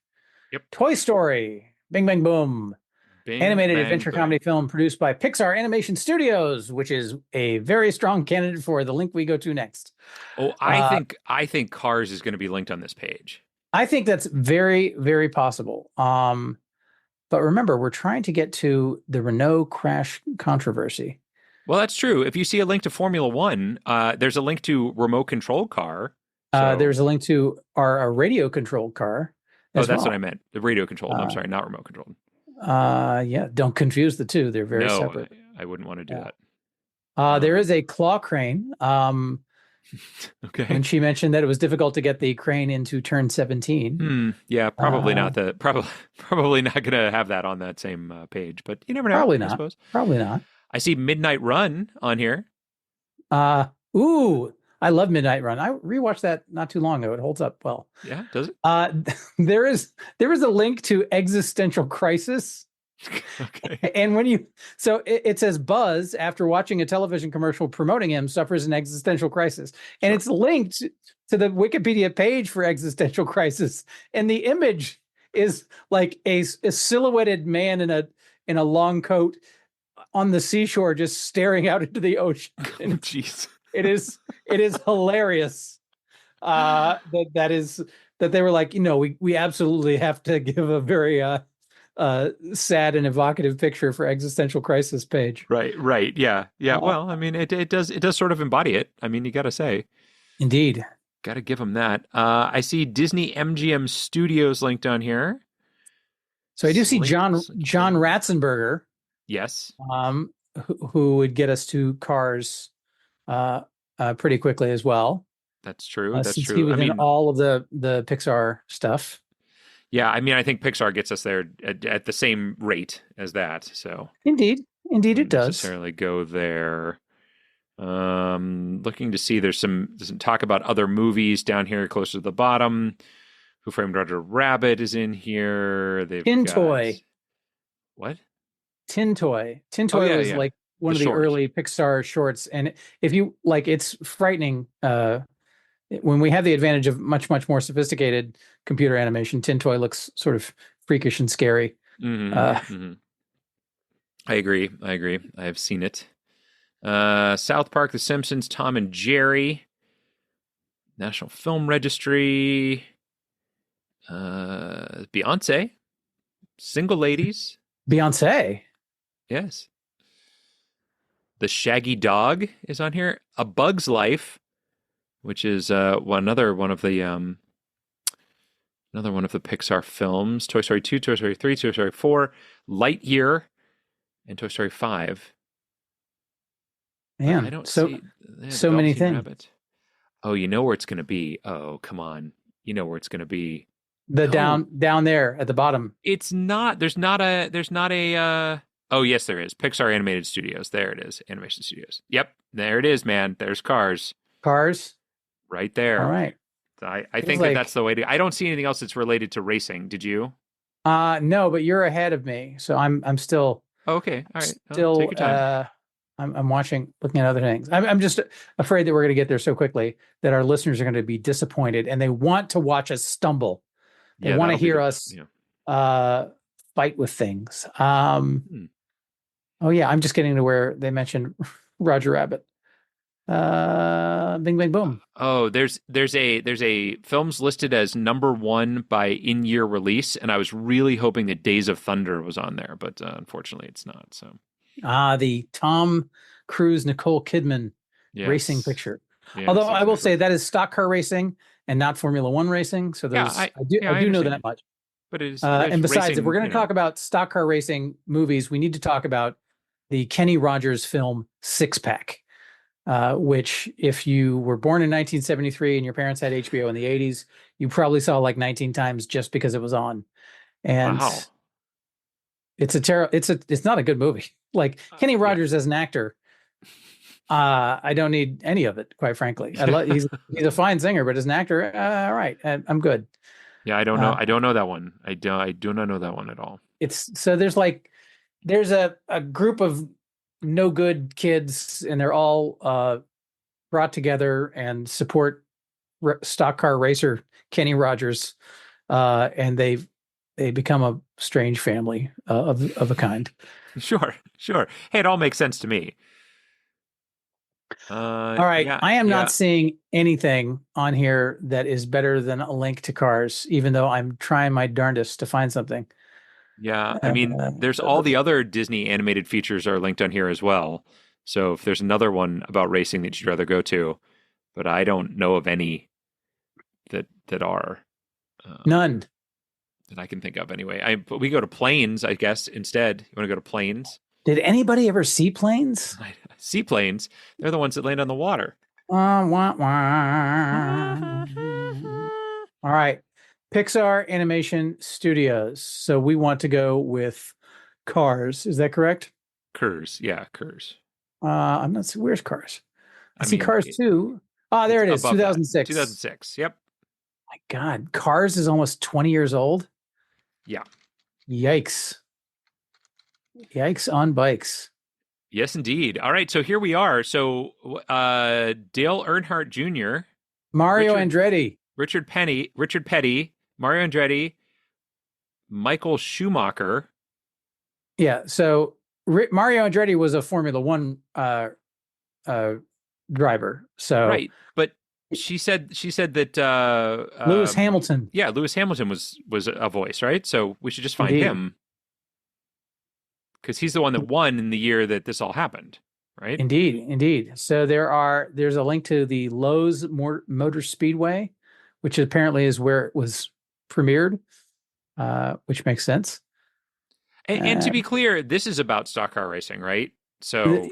Speaker 1: Yep.
Speaker 2: Toy Story. Bing, bang, boom. Animated adventure comedy film produced by Pixar Animation Studios, which is a very strong candidate for the link we go to next.
Speaker 1: Oh, I think Cars is going to be linked on this page.
Speaker 2: I think that's very, very possible. But remember, we're trying to get to the Renault crash controversy.
Speaker 1: Well, that's true. If you see a link to Formula One, there's a link to remote controlled car. So...
Speaker 2: there's a link to our radio controlled car.
Speaker 1: Oh, that's what I meant. The radio controlled. I'm sorry, not remote controlled.
Speaker 2: Yeah, don't confuse the two. They're very separate.
Speaker 1: I wouldn't want to do that.
Speaker 2: There is a claw crane.
Speaker 1: Okay.
Speaker 2: And she mentioned that it was difficult to get the crane into turn 17.
Speaker 1: Yeah, probably not probably not going to have that on that same page, but you never know.
Speaker 2: Probably not.
Speaker 1: I suppose.
Speaker 2: Probably not. I
Speaker 1: see Midnight Run on here.
Speaker 2: Ooh, I love Midnight Run. I rewatched that not too long ago. It holds up well.
Speaker 1: Yeah, does it?
Speaker 2: There is a link to Existential Crisis.
Speaker 1: Okay.
Speaker 2: And it says Buzz, after watching a television commercial promoting him, suffers an existential crisis. And it's linked to the Wikipedia page for Existential Crisis. And the image is like a silhouetted man in a long coat on the seashore, just staring out into the ocean.
Speaker 1: Oh,
Speaker 2: And
Speaker 1: jeez.
Speaker 2: it is hilarious. That they were like, we absolutely have to give a very sad and evocative picture for existential crisis page.
Speaker 1: Right. Yeah.
Speaker 2: Uh,
Speaker 1: Well, I mean, it does sort of embody it. I mean, you got to say,
Speaker 2: Indeed.
Speaker 1: got to give them that. I see Disney MGM Studios linked on here.
Speaker 2: So I do see
Speaker 1: Slink-
Speaker 2: John Ratzenberger,
Speaker 1: Yes,
Speaker 2: who would get us to Cars pretty quickly as well,
Speaker 1: that's true. That's
Speaker 2: since he
Speaker 1: true. I
Speaker 2: was in
Speaker 1: mean,
Speaker 2: all of the Pixar stuff.
Speaker 1: yeah. I mean, I think Pixar gets us there at the same rate as that. So
Speaker 2: Indeed, it does.
Speaker 1: necessarily go there. Looking to see there's some talk about other movies down here closer to the bottom. Who Framed Roger Rabbit is in here. They've
Speaker 2: Tin
Speaker 1: got
Speaker 2: Toy.
Speaker 1: What?
Speaker 2: Tin Toy. Tin
Speaker 1: Oh,
Speaker 2: Toy
Speaker 1: yeah,
Speaker 2: was
Speaker 1: yeah.
Speaker 2: like one
Speaker 1: The
Speaker 2: of the
Speaker 1: short.
Speaker 2: early Pixar shorts, and if you like, it's frightening. When we have the advantage of much more sophisticated computer animation, Tin Toy looks sort of freakish and scary.
Speaker 1: Mm-hmm. I agree. I have seen it. South Park, The Simpsons, Tom and Jerry, National Film Registry, Beyonce, Single Ladies,
Speaker 2: Beyonce.
Speaker 1: yes. The Shaggy Dog is on here. A Bug's Life, which is another one of the Pixar films. Toy Story 2, Toy Story 3, Toy Story 4, Lightyear, and Toy Story 5.
Speaker 2: Man,
Speaker 1: I don't
Speaker 2: so
Speaker 1: see
Speaker 2: so many
Speaker 1: Velveteen
Speaker 2: things.
Speaker 1: Rabbit. Oh, you know where it's going to be. Oh, come on. You know where it's going to be.
Speaker 2: The
Speaker 1: No,
Speaker 2: down there at the bottom.
Speaker 1: it's not. There's not a. Oh, yes, there is. Pixar Animated Studios. There it is. Animation Studios. Yep. There it is, man. There's Cars
Speaker 2: Cars.
Speaker 1: right there.
Speaker 2: All right.
Speaker 1: I
Speaker 2: Feels
Speaker 1: think
Speaker 2: like-
Speaker 1: that's the way to. I don't see anything else that's related to racing. Did you?
Speaker 2: No, but you're ahead of me, so I'm still
Speaker 1: Oh, okay. All right. Oh,
Speaker 2: still
Speaker 1: take your time.
Speaker 2: I'm looking at other things. I'm just afraid that we're going to get there so quickly that our listeners are going to be disappointed, and they want to watch us stumble. They want to
Speaker 1: that'll be
Speaker 2: hear
Speaker 1: the-
Speaker 2: us
Speaker 1: yeah.
Speaker 2: fight with things.
Speaker 1: Hmm.
Speaker 2: Oh yeah, I'm just getting to where they mentioned Roger Rabbit. Bing Bang Boom.
Speaker 1: Oh, there's a films listed as #1 by in-year release, and I was really hoping that Days of Thunder was on there, but unfortunately, it's not. So
Speaker 2: The Tom Cruise, Nicole Kidman racing
Speaker 1: yes.
Speaker 2: picture.
Speaker 1: Yes,
Speaker 2: Although I will
Speaker 1: exactly.
Speaker 2: say that is stock car racing and not Formula One racing. So
Speaker 1: Yeah,
Speaker 2: there's,
Speaker 1: I
Speaker 2: I do know
Speaker 1: understand.
Speaker 2: that much.
Speaker 1: But it is.
Speaker 2: And
Speaker 1: there's
Speaker 2: besides,
Speaker 1: racing,
Speaker 2: if we're going
Speaker 1: you
Speaker 2: to
Speaker 1: know.
Speaker 2: talk about stock car racing movies, we need to talk about the Kenny Rogers film Six Pack, which, if you were born in 1973 and your parents had HBO in the 80s, you probably saw like 19 times just because it was on. And
Speaker 1: Wow.
Speaker 2: it's it's not a good movie. Like Kenny
Speaker 1: Yeah.
Speaker 2: Rogers as an actor, I don't need any of it, quite frankly. He's a fine singer, but as an actor, all right, I'm good.
Speaker 1: Yeah, I don't know. I don't know that one. I do not know that one at all.
Speaker 2: There's a group of no good kids, and they're all brought together and support stock car racer Kenny Rogers, and they become a strange family of a kind.
Speaker 1: Sure. Hey, it all makes sense to me.
Speaker 2: All right,
Speaker 1: yeah,
Speaker 2: I am
Speaker 1: yeah.
Speaker 2: not seeing anything on here that is better than a link to Cars, even though I'm trying my darndest to find something.
Speaker 1: Yeah, I mean, there's all the other Disney animated features are linked on here as well. So if there's another one about racing that you'd rather go to, but I don't know of any that are
Speaker 2: None.
Speaker 1: that I can think of anyway. But we go to Planes, I guess, instead. You want to go to Planes?
Speaker 2: Did anybody ever see planes?
Speaker 1: Seaplanes, they're the ones that land on the water.
Speaker 2: Wah, wah. All right. Pixar Animation Studios. So we want to go with Cars. Is that correct?
Speaker 1: Curs, yeah, Curs.
Speaker 2: I'm not. Where's Cars? I see
Speaker 1: mean,
Speaker 2: Cars 2. Oh, there it is.
Speaker 1: above that.
Speaker 2: 2006.
Speaker 1: 2006. Yep.
Speaker 2: My God, Cars is almost 20 years old.
Speaker 1: Yeah.
Speaker 2: Yikes. Yikes on bikes.
Speaker 1: Yes, indeed. All right, so here we are. So Dale Earnhardt Jr.,
Speaker 2: Mario Andretti.
Speaker 1: Richard Petty, Mario Andretti, Michael Schumacher.
Speaker 2: Yeah. So Mario Andretti was a Formula One driver. So
Speaker 1: Right. But she said that
Speaker 2: Lewis Hamilton.
Speaker 1: yeah, Lewis Hamilton was a voice, right? So we should just find
Speaker 2: Indeed.
Speaker 1: him because he's the one that won in the year that this all happened, right?
Speaker 2: Indeed. So there's a link to the Lowe's Motor Speedway, which apparently is where it was premiered, which makes sense.
Speaker 1: And to be clear, this is about stock car racing, right? So,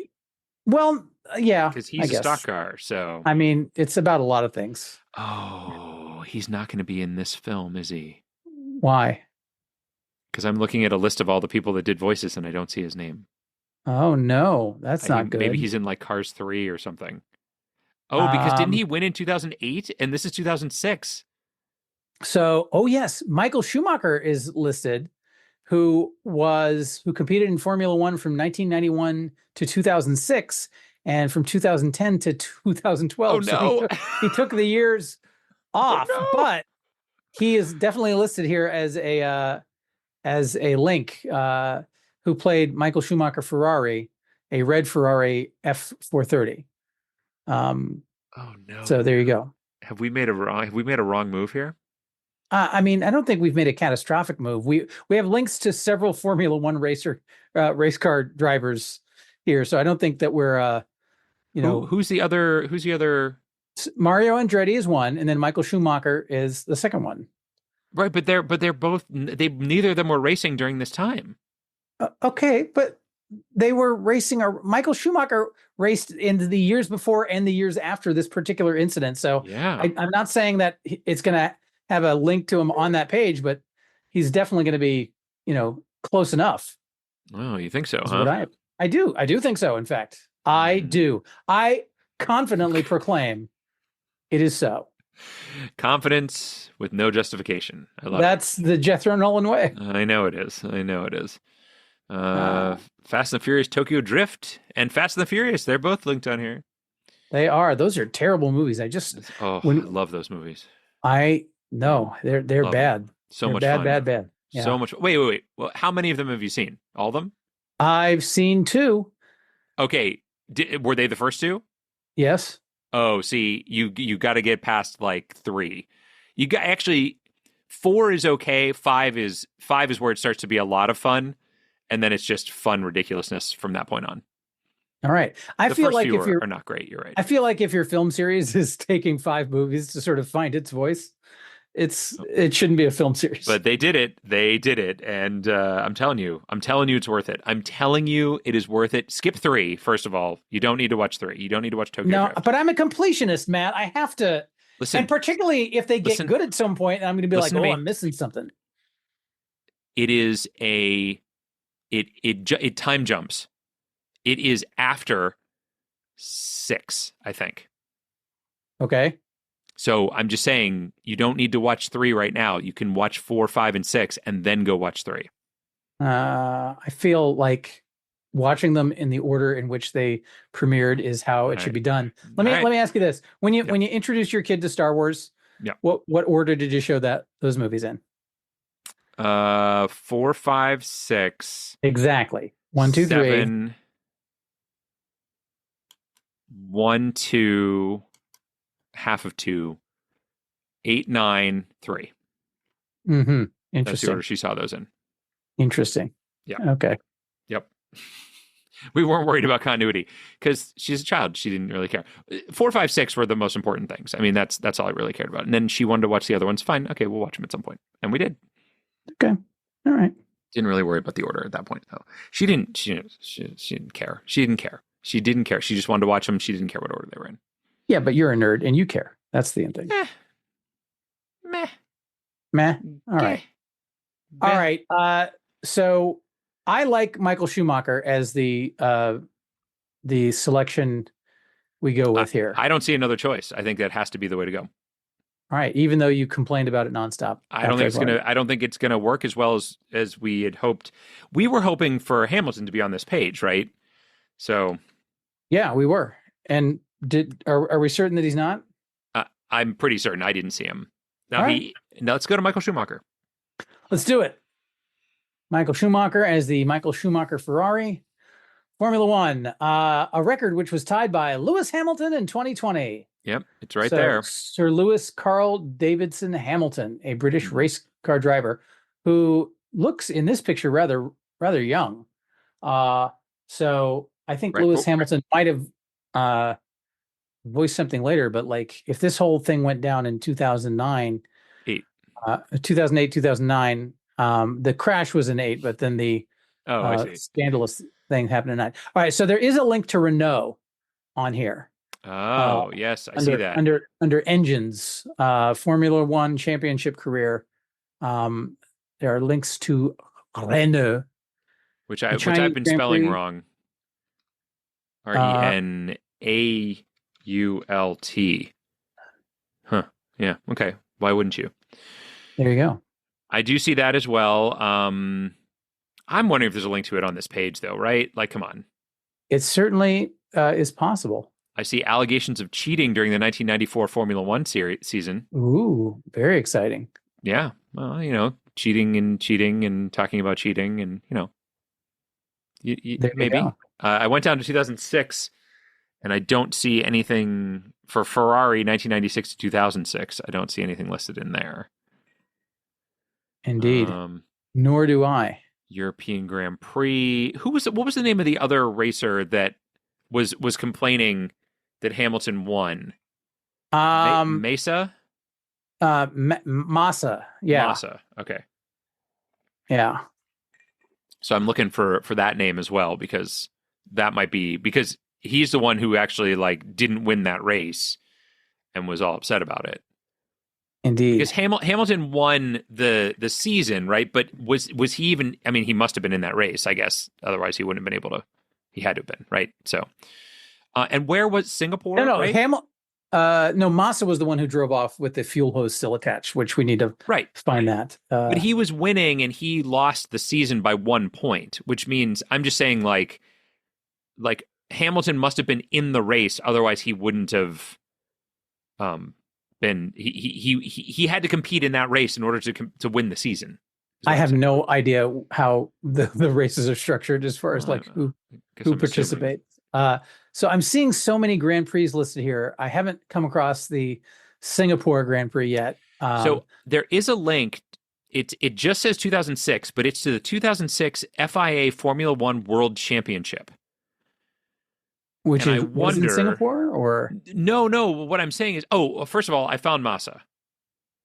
Speaker 2: well, yeah,
Speaker 1: because he's a stock car, so
Speaker 2: I mean, it's about a lot of things.
Speaker 1: Oh, he's not going to be in this film, is he?
Speaker 2: Why?
Speaker 1: Because I'm looking at a list of all the people that did voices, and I don't see his name.
Speaker 2: Oh no, that's not good.
Speaker 1: Maybe he's in like Cars 3 or something. Oh, because didn't he win in 2008? And this is 2006.
Speaker 2: So, oh yes, Michael Schumacher is listed, who competed in Formula One from 1991 to 2006, and from 2010 to 2012.
Speaker 1: Oh no,
Speaker 2: so he took the years off,
Speaker 1: oh, no.
Speaker 2: But he is definitely listed here as a link. Who played Michael Schumacher Ferrari, a red Ferrari F430.
Speaker 1: Oh no!
Speaker 2: So there you go.
Speaker 1: Have we made a wrong move here?
Speaker 2: I mean, I don't think we've made a catastrophic move. We have links to several Formula One race car drivers here, so I don't think that we're
Speaker 1: who's the other
Speaker 2: Mario Andretti is one, and then Michael Schumacher is the second one.
Speaker 1: Right, but they're both neither of them were racing during this time.
Speaker 2: Okay, but they were racing. Michael Schumacher raced in the years before and the years after this particular incident. So
Speaker 1: yeah,
Speaker 2: I'm not saying that it's going to have a link to him on that page, but he's definitely going to be, close enough.
Speaker 1: Oh, you think so,
Speaker 2: That's
Speaker 1: huh?
Speaker 2: what I do think so. In fact, I do. I confidently proclaim it is so.
Speaker 1: Confidence with no justification. I love
Speaker 2: That's the Jethro Nolan way.
Speaker 1: I know it is. Fast and the Furious Tokyo Drift and Fast and the Furious, they're both linked on here.
Speaker 2: They are. Those are terrible movies. I
Speaker 1: love those movies.
Speaker 2: I know they're
Speaker 1: love
Speaker 2: bad.
Speaker 1: So
Speaker 2: they're
Speaker 1: much
Speaker 2: bad,
Speaker 1: fun.
Speaker 2: bad. Yeah.
Speaker 1: So much. Wait. Well, how many of them have you seen? All of them?
Speaker 2: I've seen 2.
Speaker 1: Okay. Were they the first 2?
Speaker 2: Yes.
Speaker 1: Oh, see, you got to get past like 3. You got actually 4 is okay. 5 is where it starts to be a lot of fun, and then it's just fun ridiculousn's from that point on.
Speaker 2: All right. I feel like if
Speaker 1: are not great, you're right.
Speaker 2: I feel like if your film series is taking 5 movies to sort of find its voice, it shouldn't be a film series.
Speaker 1: But they did it, and I'm telling you, it's worth it. I'm telling you, it is worth it. Skip 3, first of all. You don't need to watch 3. You don't need to watch Tokyo Drift.
Speaker 2: But I'm a completionist, Matt. I have to
Speaker 1: listen.
Speaker 2: And particularly if they get good at some point, I'm going to be like, I'm missing something.
Speaker 1: It is it time jumps. It is after 6, I think.
Speaker 2: Okay.
Speaker 1: So I'm just saying, you don't need to watch 3 right now. You can watch 4, 5, and 6, and then go watch 3.
Speaker 2: I feel like watching them in the order in which they premiered is how it should be done. Let me ask you this: when you introduce your kid to Star Wars, what order did you show those movies in?
Speaker 1: 4, 5, 6.
Speaker 2: Exactly. 1, 2,
Speaker 1: 7, 3. 1, 2. Half of 2, 8, 9, 3.
Speaker 2: Mm-hmm. Interesting.
Speaker 1: That's the order she saw those in.
Speaker 2: Interesting.
Speaker 1: Yeah.
Speaker 2: Okay.
Speaker 1: Yep. We weren't worried about continuity because she's a child. She didn't really care. 4, 5, 6 were the most important things. I mean, that's all I really cared about. And then she wanted to watch the other ones. Fine. Okay, we'll watch them at some point. And we did.
Speaker 2: Okay. All right.
Speaker 1: Didn't really worry about the order at that point, though. She didn't care. She didn't care. She just wanted to watch them. She didn't care what order they were in. Yeah,
Speaker 2: but you're a nerd and you care. That's the thing. Meh. All right. All right. So I like Michael Schumacher as the selection we go with here.
Speaker 1: I don't see another choice. I think that has to be the way to go.
Speaker 2: All right. Even though you complained about it nonstop.
Speaker 1: I don't think it's gonna work as well as we had hoped. We were hoping for Hamilton to be on this page, right? So
Speaker 2: yeah, we were. And are we certain that he's not?
Speaker 1: I'm pretty certain I didn't see him. Now let's go to Michael Schumacher.
Speaker 2: Let's do it. Michael Schumacher as the Michael Schumacher Ferrari. Formula One, a record which was tied by Lewis Hamilton in 2020.
Speaker 1: Yep, it's right
Speaker 2: So,
Speaker 1: there.
Speaker 2: Sir Lewis Carl Davidson Hamilton, a British race car driver who looks in this picture rather young. So I think Lewis Hamilton might have voiced something later, but like if this whole thing went down in 2008, 2009, the crash was in 8, but then the scandalous thing happened in 9. All right, so there is a link to Renault on here.
Speaker 1: Oh, yes, I see that.
Speaker 2: Under engines, Formula One championship career. There are links to Renault,
Speaker 1: which I've been spelling wrong. Renault. Huh. Yeah. Okay. Why wouldn't you?
Speaker 2: There you go.
Speaker 1: I do see that as well. I'm wondering if there's a link to it on this page, though, right? Like, come on.
Speaker 2: It certainly is possible.
Speaker 1: I see allegations of cheating during the 1994 Formula One season.
Speaker 2: Ooh, very exciting.
Speaker 1: Yeah. Well, cheating and talking about cheating and, maybe. I went down to 2006 and I don't see anything for Ferrari 1996 to 2006. I don't see anything listed in there.
Speaker 2: Indeed. Nor do I.
Speaker 1: European Grand Prix. What was the name of the other racer that was complaining that Hamilton won? Massa?
Speaker 2: Massa. Yeah.
Speaker 1: Massa. Okay.
Speaker 2: Yeah.
Speaker 1: So I'm looking for that name as well because that might be because he's the one who actually didn't win that race and was all upset about it.
Speaker 2: Indeed.
Speaker 1: Because Hamilton won the season, right? But was he even? I mean, he must have been in that race, I guess. Otherwise, he wouldn't have been able to. He had to have been, right? So, and where was Singapore?
Speaker 2: No,
Speaker 1: right?
Speaker 2: No, Massa was the one who drove off with the fuel hose still attached, which we need to find that.
Speaker 1: But he was winning, and he lost the season by 1 point, which means I'm just saying, like Hamilton must have been in the race, otherwise he wouldn't have. Been he had to compete in that race in order to win the season.
Speaker 2: I have no idea how the races are structured as far as who participates. So I'm seeing so many Grand Prix listed here. I haven't come across the Singapore Grand Prix yet.
Speaker 1: So there is a link. It just says 2006, but it's to the 2006 FIA Formula One World Championship.
Speaker 2: Was in Singapore or?
Speaker 1: No. What I'm saying is, first of all, I found Massa.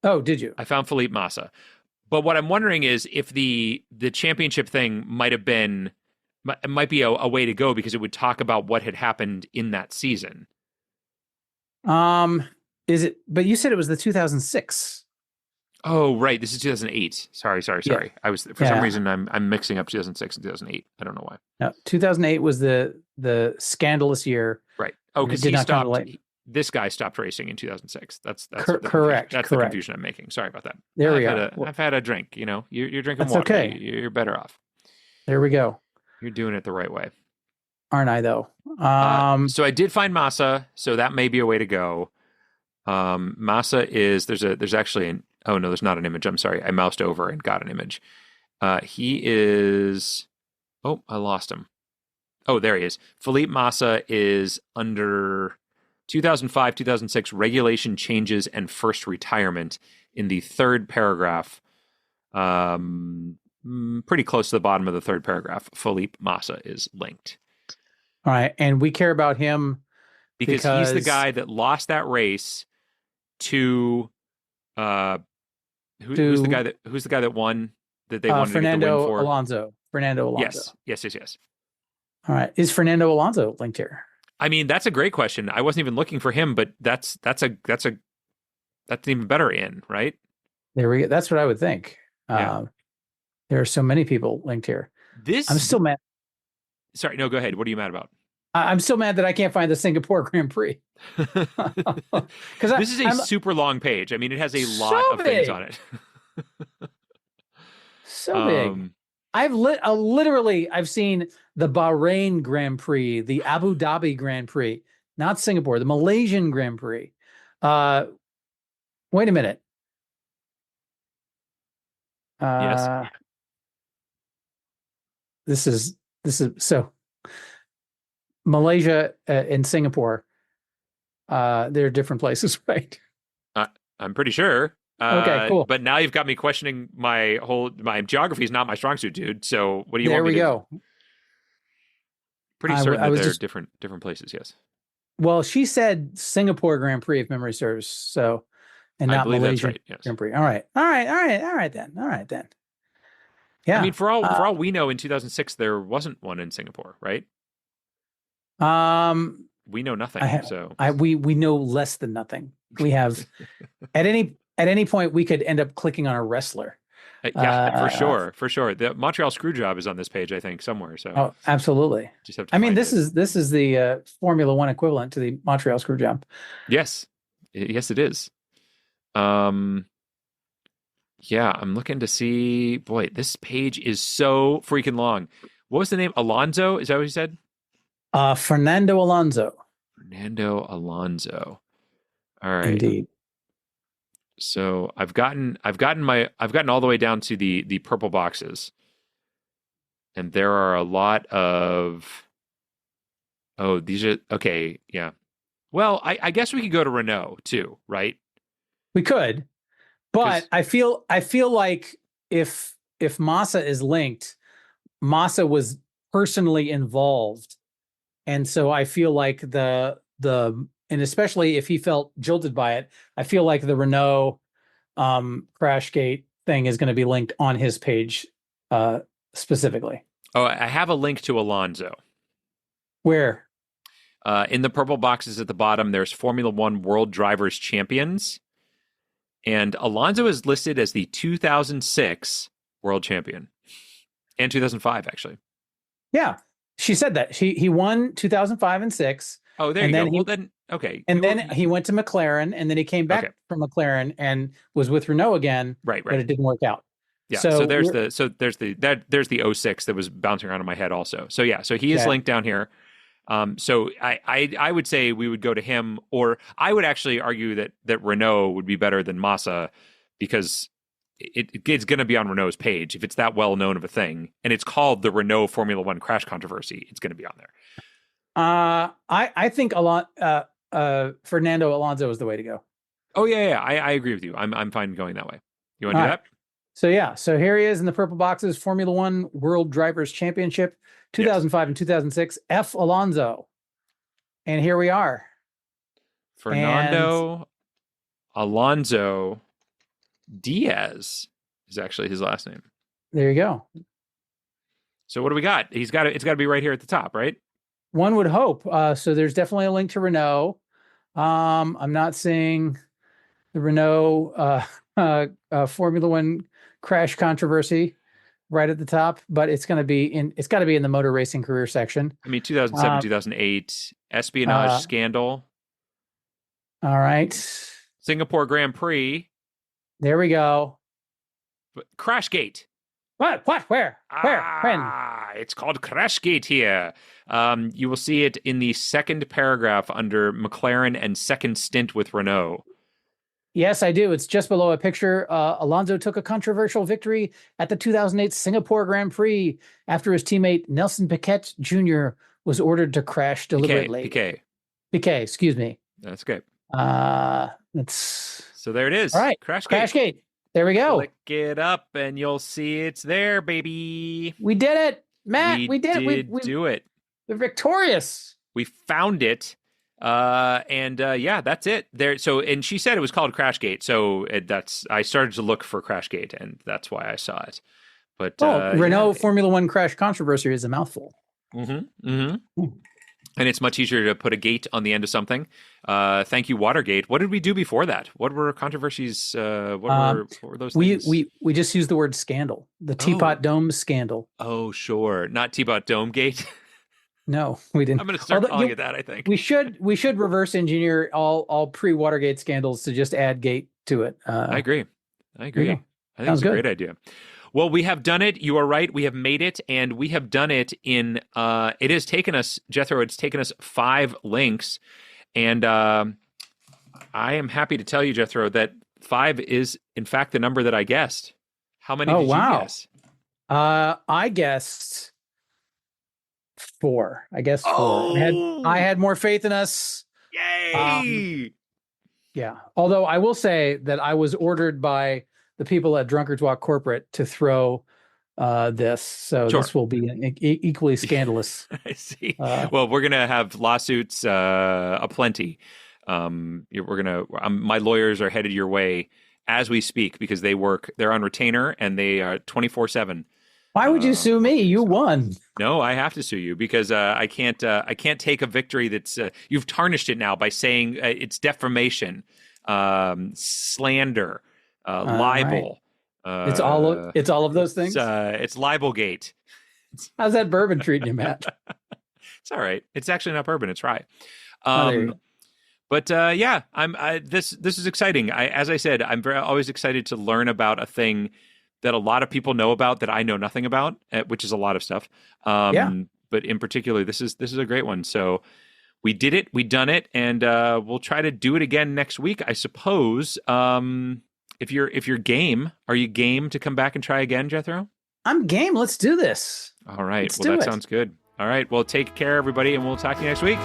Speaker 2: Oh, did you?
Speaker 1: I found Felipe Massa. But what I'm wondering is if the championship thing might be a way to go because it would talk about what had happened in that season.
Speaker 2: Is it? But you said it was the 2006.
Speaker 1: Oh, right. This is 2008. Sorry.
Speaker 2: Yeah.
Speaker 1: I was some reason I'm mixing up 2006 and 2008. I don't know why.
Speaker 2: No, 2008 was the scandalous year.
Speaker 1: Right. Oh, because he stopped. This guy stopped racing in 2006. That's
Speaker 2: correct.
Speaker 1: That's the confusion I'm making. Sorry about that.
Speaker 2: There we go.
Speaker 1: I've had a drink. You're drinking
Speaker 2: that's
Speaker 1: water.
Speaker 2: Okay.
Speaker 1: You're better off.
Speaker 2: There we go.
Speaker 1: You're doing it the right way.
Speaker 2: Aren't I though?
Speaker 1: So I did find Massa. So that may be a way to go. Massa is there's actually oh no, there's not an image. I'm sorry. I moused over and got an image. He is. Oh, I lost him. Oh, there he is. Felipe Massa is under 2005, 2006 regulation changes and first retirement in the third paragraph. Pretty close to the bottom of the third paragraph. Felipe Massa is linked.
Speaker 2: All right. And we care about him
Speaker 1: because he's the guy that lost that race to, who's the guy that won that they wanted to get the win for?
Speaker 2: Fernando Alonso.
Speaker 1: Yes.
Speaker 2: All right. Is Fernando Alonso linked here?
Speaker 1: I mean, that's a great question. I wasn't even looking for him, but that's an even better in, right?
Speaker 2: There we go. That's what I would think.
Speaker 1: Yeah.
Speaker 2: There are so many people linked here. I'm still mad.
Speaker 1: Sorry, no, go ahead. What are you mad about?
Speaker 2: I'm still mad that I can't find the Singapore Grand Prix.
Speaker 1: Because this is a super long page. I mean, it has a lot of things on it.
Speaker 2: So big. I've seen the Bahrain Grand Prix, the Abu Dhabi Grand Prix, not Singapore, the Malaysian Grand Prix. Wait a minute.
Speaker 1: Yes.
Speaker 2: this is so Malaysia and Singapore, they're different places, right?
Speaker 1: I'm pretty sure.
Speaker 2: Okay, cool.
Speaker 1: But now you've got me questioning my geography is not my strong suit, dude. So what do you
Speaker 2: There
Speaker 1: want me
Speaker 2: we
Speaker 1: to
Speaker 2: go.
Speaker 1: Pretty
Speaker 2: I
Speaker 1: certain
Speaker 2: I
Speaker 1: that
Speaker 2: was
Speaker 1: they're
Speaker 2: just
Speaker 1: different places, yes.
Speaker 2: Well, she said Singapore Grand Prix if memory serves, so and
Speaker 1: I
Speaker 2: not
Speaker 1: believe that's
Speaker 2: Malaysian
Speaker 1: right, yes.
Speaker 2: Grand Prix. All right, all right then.
Speaker 1: I
Speaker 2: Yeah.
Speaker 1: mean, for all we know, in 2006 there wasn't one in Singapore, right?
Speaker 2: Um,
Speaker 1: We know nothing.
Speaker 2: we know less than nothing. We have at any point we could end up clicking on a wrestler.
Speaker 1: Yeah, for sure. The Montreal Screwjob is on this page, I think, somewhere. So
Speaker 2: Oh, absolutely.
Speaker 1: just have to
Speaker 2: I mean,
Speaker 1: find
Speaker 2: this is the Formula One equivalent to the Montreal Screwjob.
Speaker 1: Yes, yes, it is. Yeah, I'm looking to see. Boy, this page is so freaking long. What was the name? Alonso? Is that what you said?
Speaker 2: Fernando Alonso.
Speaker 1: Fernando Alonso. All right.
Speaker 2: Indeed.
Speaker 1: So I've gotten all the way down to the purple boxes, and there are a lot of. Oh, these are okay. Yeah. Well, I guess we could go to Renault too, right?
Speaker 2: We could, but I feel like if Massa is linked, Massa was personally involved, and so I feel like and especially if he felt jilted by it, I feel like the Renault Crashgate thing is going to be linked on his page specifically.
Speaker 1: Oh, I have a link to Alonso.
Speaker 2: Where?
Speaker 1: In the purple boxes at the bottom, there's Formula One World Drivers Champions. And Alonso is listed as the 2006 world champion. And 2005, actually.
Speaker 2: Yeah. She said that. He won 2005 and 6.
Speaker 1: Oh, there you go. Well, then, okay.
Speaker 2: And then he went to McLaren, and then he came back from McLaren and was with Renault again.
Speaker 1: Right.
Speaker 2: But it didn't work out.
Speaker 1: Yeah. So there's the 06 that was bouncing around in my head also. So yeah. So he is linked down here. So I would say we would go to him, or I would actually argue that Renault would be better than Massa because it's going to be on Renault's page if it's that well known of a thing, and it's called the Renault Formula One Crash Controversy. It's going to be on there.
Speaker 2: I think Fernando Alonso is the way to go.
Speaker 1: Oh yeah. I agree with you. I'm fine going that way. You want to do that?
Speaker 2: So here he is in the purple boxes, Formula One World Drivers Championship, 2005 and 2006, F. Alonso. And here we are.
Speaker 1: Fernando Alonso Diaz is actually his last name.
Speaker 2: There you go.
Speaker 1: So what do we got? It's got to be right here at the top, right?
Speaker 2: One would hope. So there's definitely a link to Renault. I'm not seeing the Renault Formula One Crash Controversy right at the top, but it's got to be in the motor racing career section.
Speaker 1: I mean, 2007, 2008 espionage scandal.
Speaker 2: All right.
Speaker 1: Singapore Grand Prix.
Speaker 2: There we go.
Speaker 1: Crashgate.
Speaker 2: What? Where? When?
Speaker 1: It's called Crashgate here. You will see it in the second paragraph under McLaren and second stint with Renault.
Speaker 2: Yes, I do. It's just below a picture. Alonso took a controversial victory at the 2008 Singapore Grand Prix after his teammate Nelson Piquet Jr. was ordered to crash deliberately. Piquet, excuse me.
Speaker 1: That's good.
Speaker 2: So
Speaker 1: there it is.
Speaker 2: All right. Crashgate. There we go.
Speaker 1: Click it up and you'll see it's there, baby.
Speaker 2: We did it. Matt, we did
Speaker 1: it. We do it.
Speaker 2: We're victorious.
Speaker 1: We found it. That's it there. So, and she said it was called Crashgate. So I started to look for Crashgate and that's why I saw it. But,
Speaker 2: Renault Formula One Crash Controversy is a mouthful.
Speaker 1: And it's much easier to put a gate on the end of something. Thank you, Watergate. What did we do before that? What were controversies? What were those things?
Speaker 2: We just used the word scandal. The Teapot Dome scandal.
Speaker 1: Oh, sure. Not Teapot Dome Gate.
Speaker 2: No, we didn't.
Speaker 1: I'm going to start calling it that, I think.
Speaker 2: We should reverse engineer all pre-Watergate scandals to just add gate to it.
Speaker 1: I agree. I think it's a great idea. Well, we have done it. You are right. We have made it, and we have done it in. It has taken us, Jethro. It's taken us 5 links, and I am happy to tell you, Jethro, that 5 is in fact the number that I guessed. How many did you guess?
Speaker 2: I guessed 4. I guess 4.
Speaker 1: Oh,
Speaker 2: I had more faith in us.
Speaker 1: yay!
Speaker 2: Yeah. Although I will say that I was ordered by the people at Drunkards Walk Corporate to throw this. So
Speaker 1: Sure.
Speaker 2: This will be equally scandalous.
Speaker 1: I see.
Speaker 2: Uh,
Speaker 1: Well, we're gonna have lawsuits aplenty. My lawyers are headed your way as we speak because they're on retainer and they are 24/7.
Speaker 2: Why would you sue me? You won.
Speaker 1: No, I have to sue you because I can't take a victory that's you've tarnished it now by saying it's defamation, slander, libel.
Speaker 2: Right. It's all of those things.
Speaker 1: It's libelgate.
Speaker 2: How's that bourbon treating you, Matt?
Speaker 1: It's all right. It's actually not bourbon. It's rye.
Speaker 2: There you go.
Speaker 1: But this is exciting. As I said, I'm always excited to learn about a thing that a lot of people know about that I know nothing about, which is a lot of stuff. But in particular, this is a great one. So we did it, we done it, and we'll try to do it again next week, I suppose. If you're game, are you game to come back and try again, Jethro?
Speaker 2: I'm game. Let's do this.
Speaker 1: All right.
Speaker 2: Let's do it.
Speaker 1: Sounds good. All right. Well, take care, everybody, and we'll talk to you next week.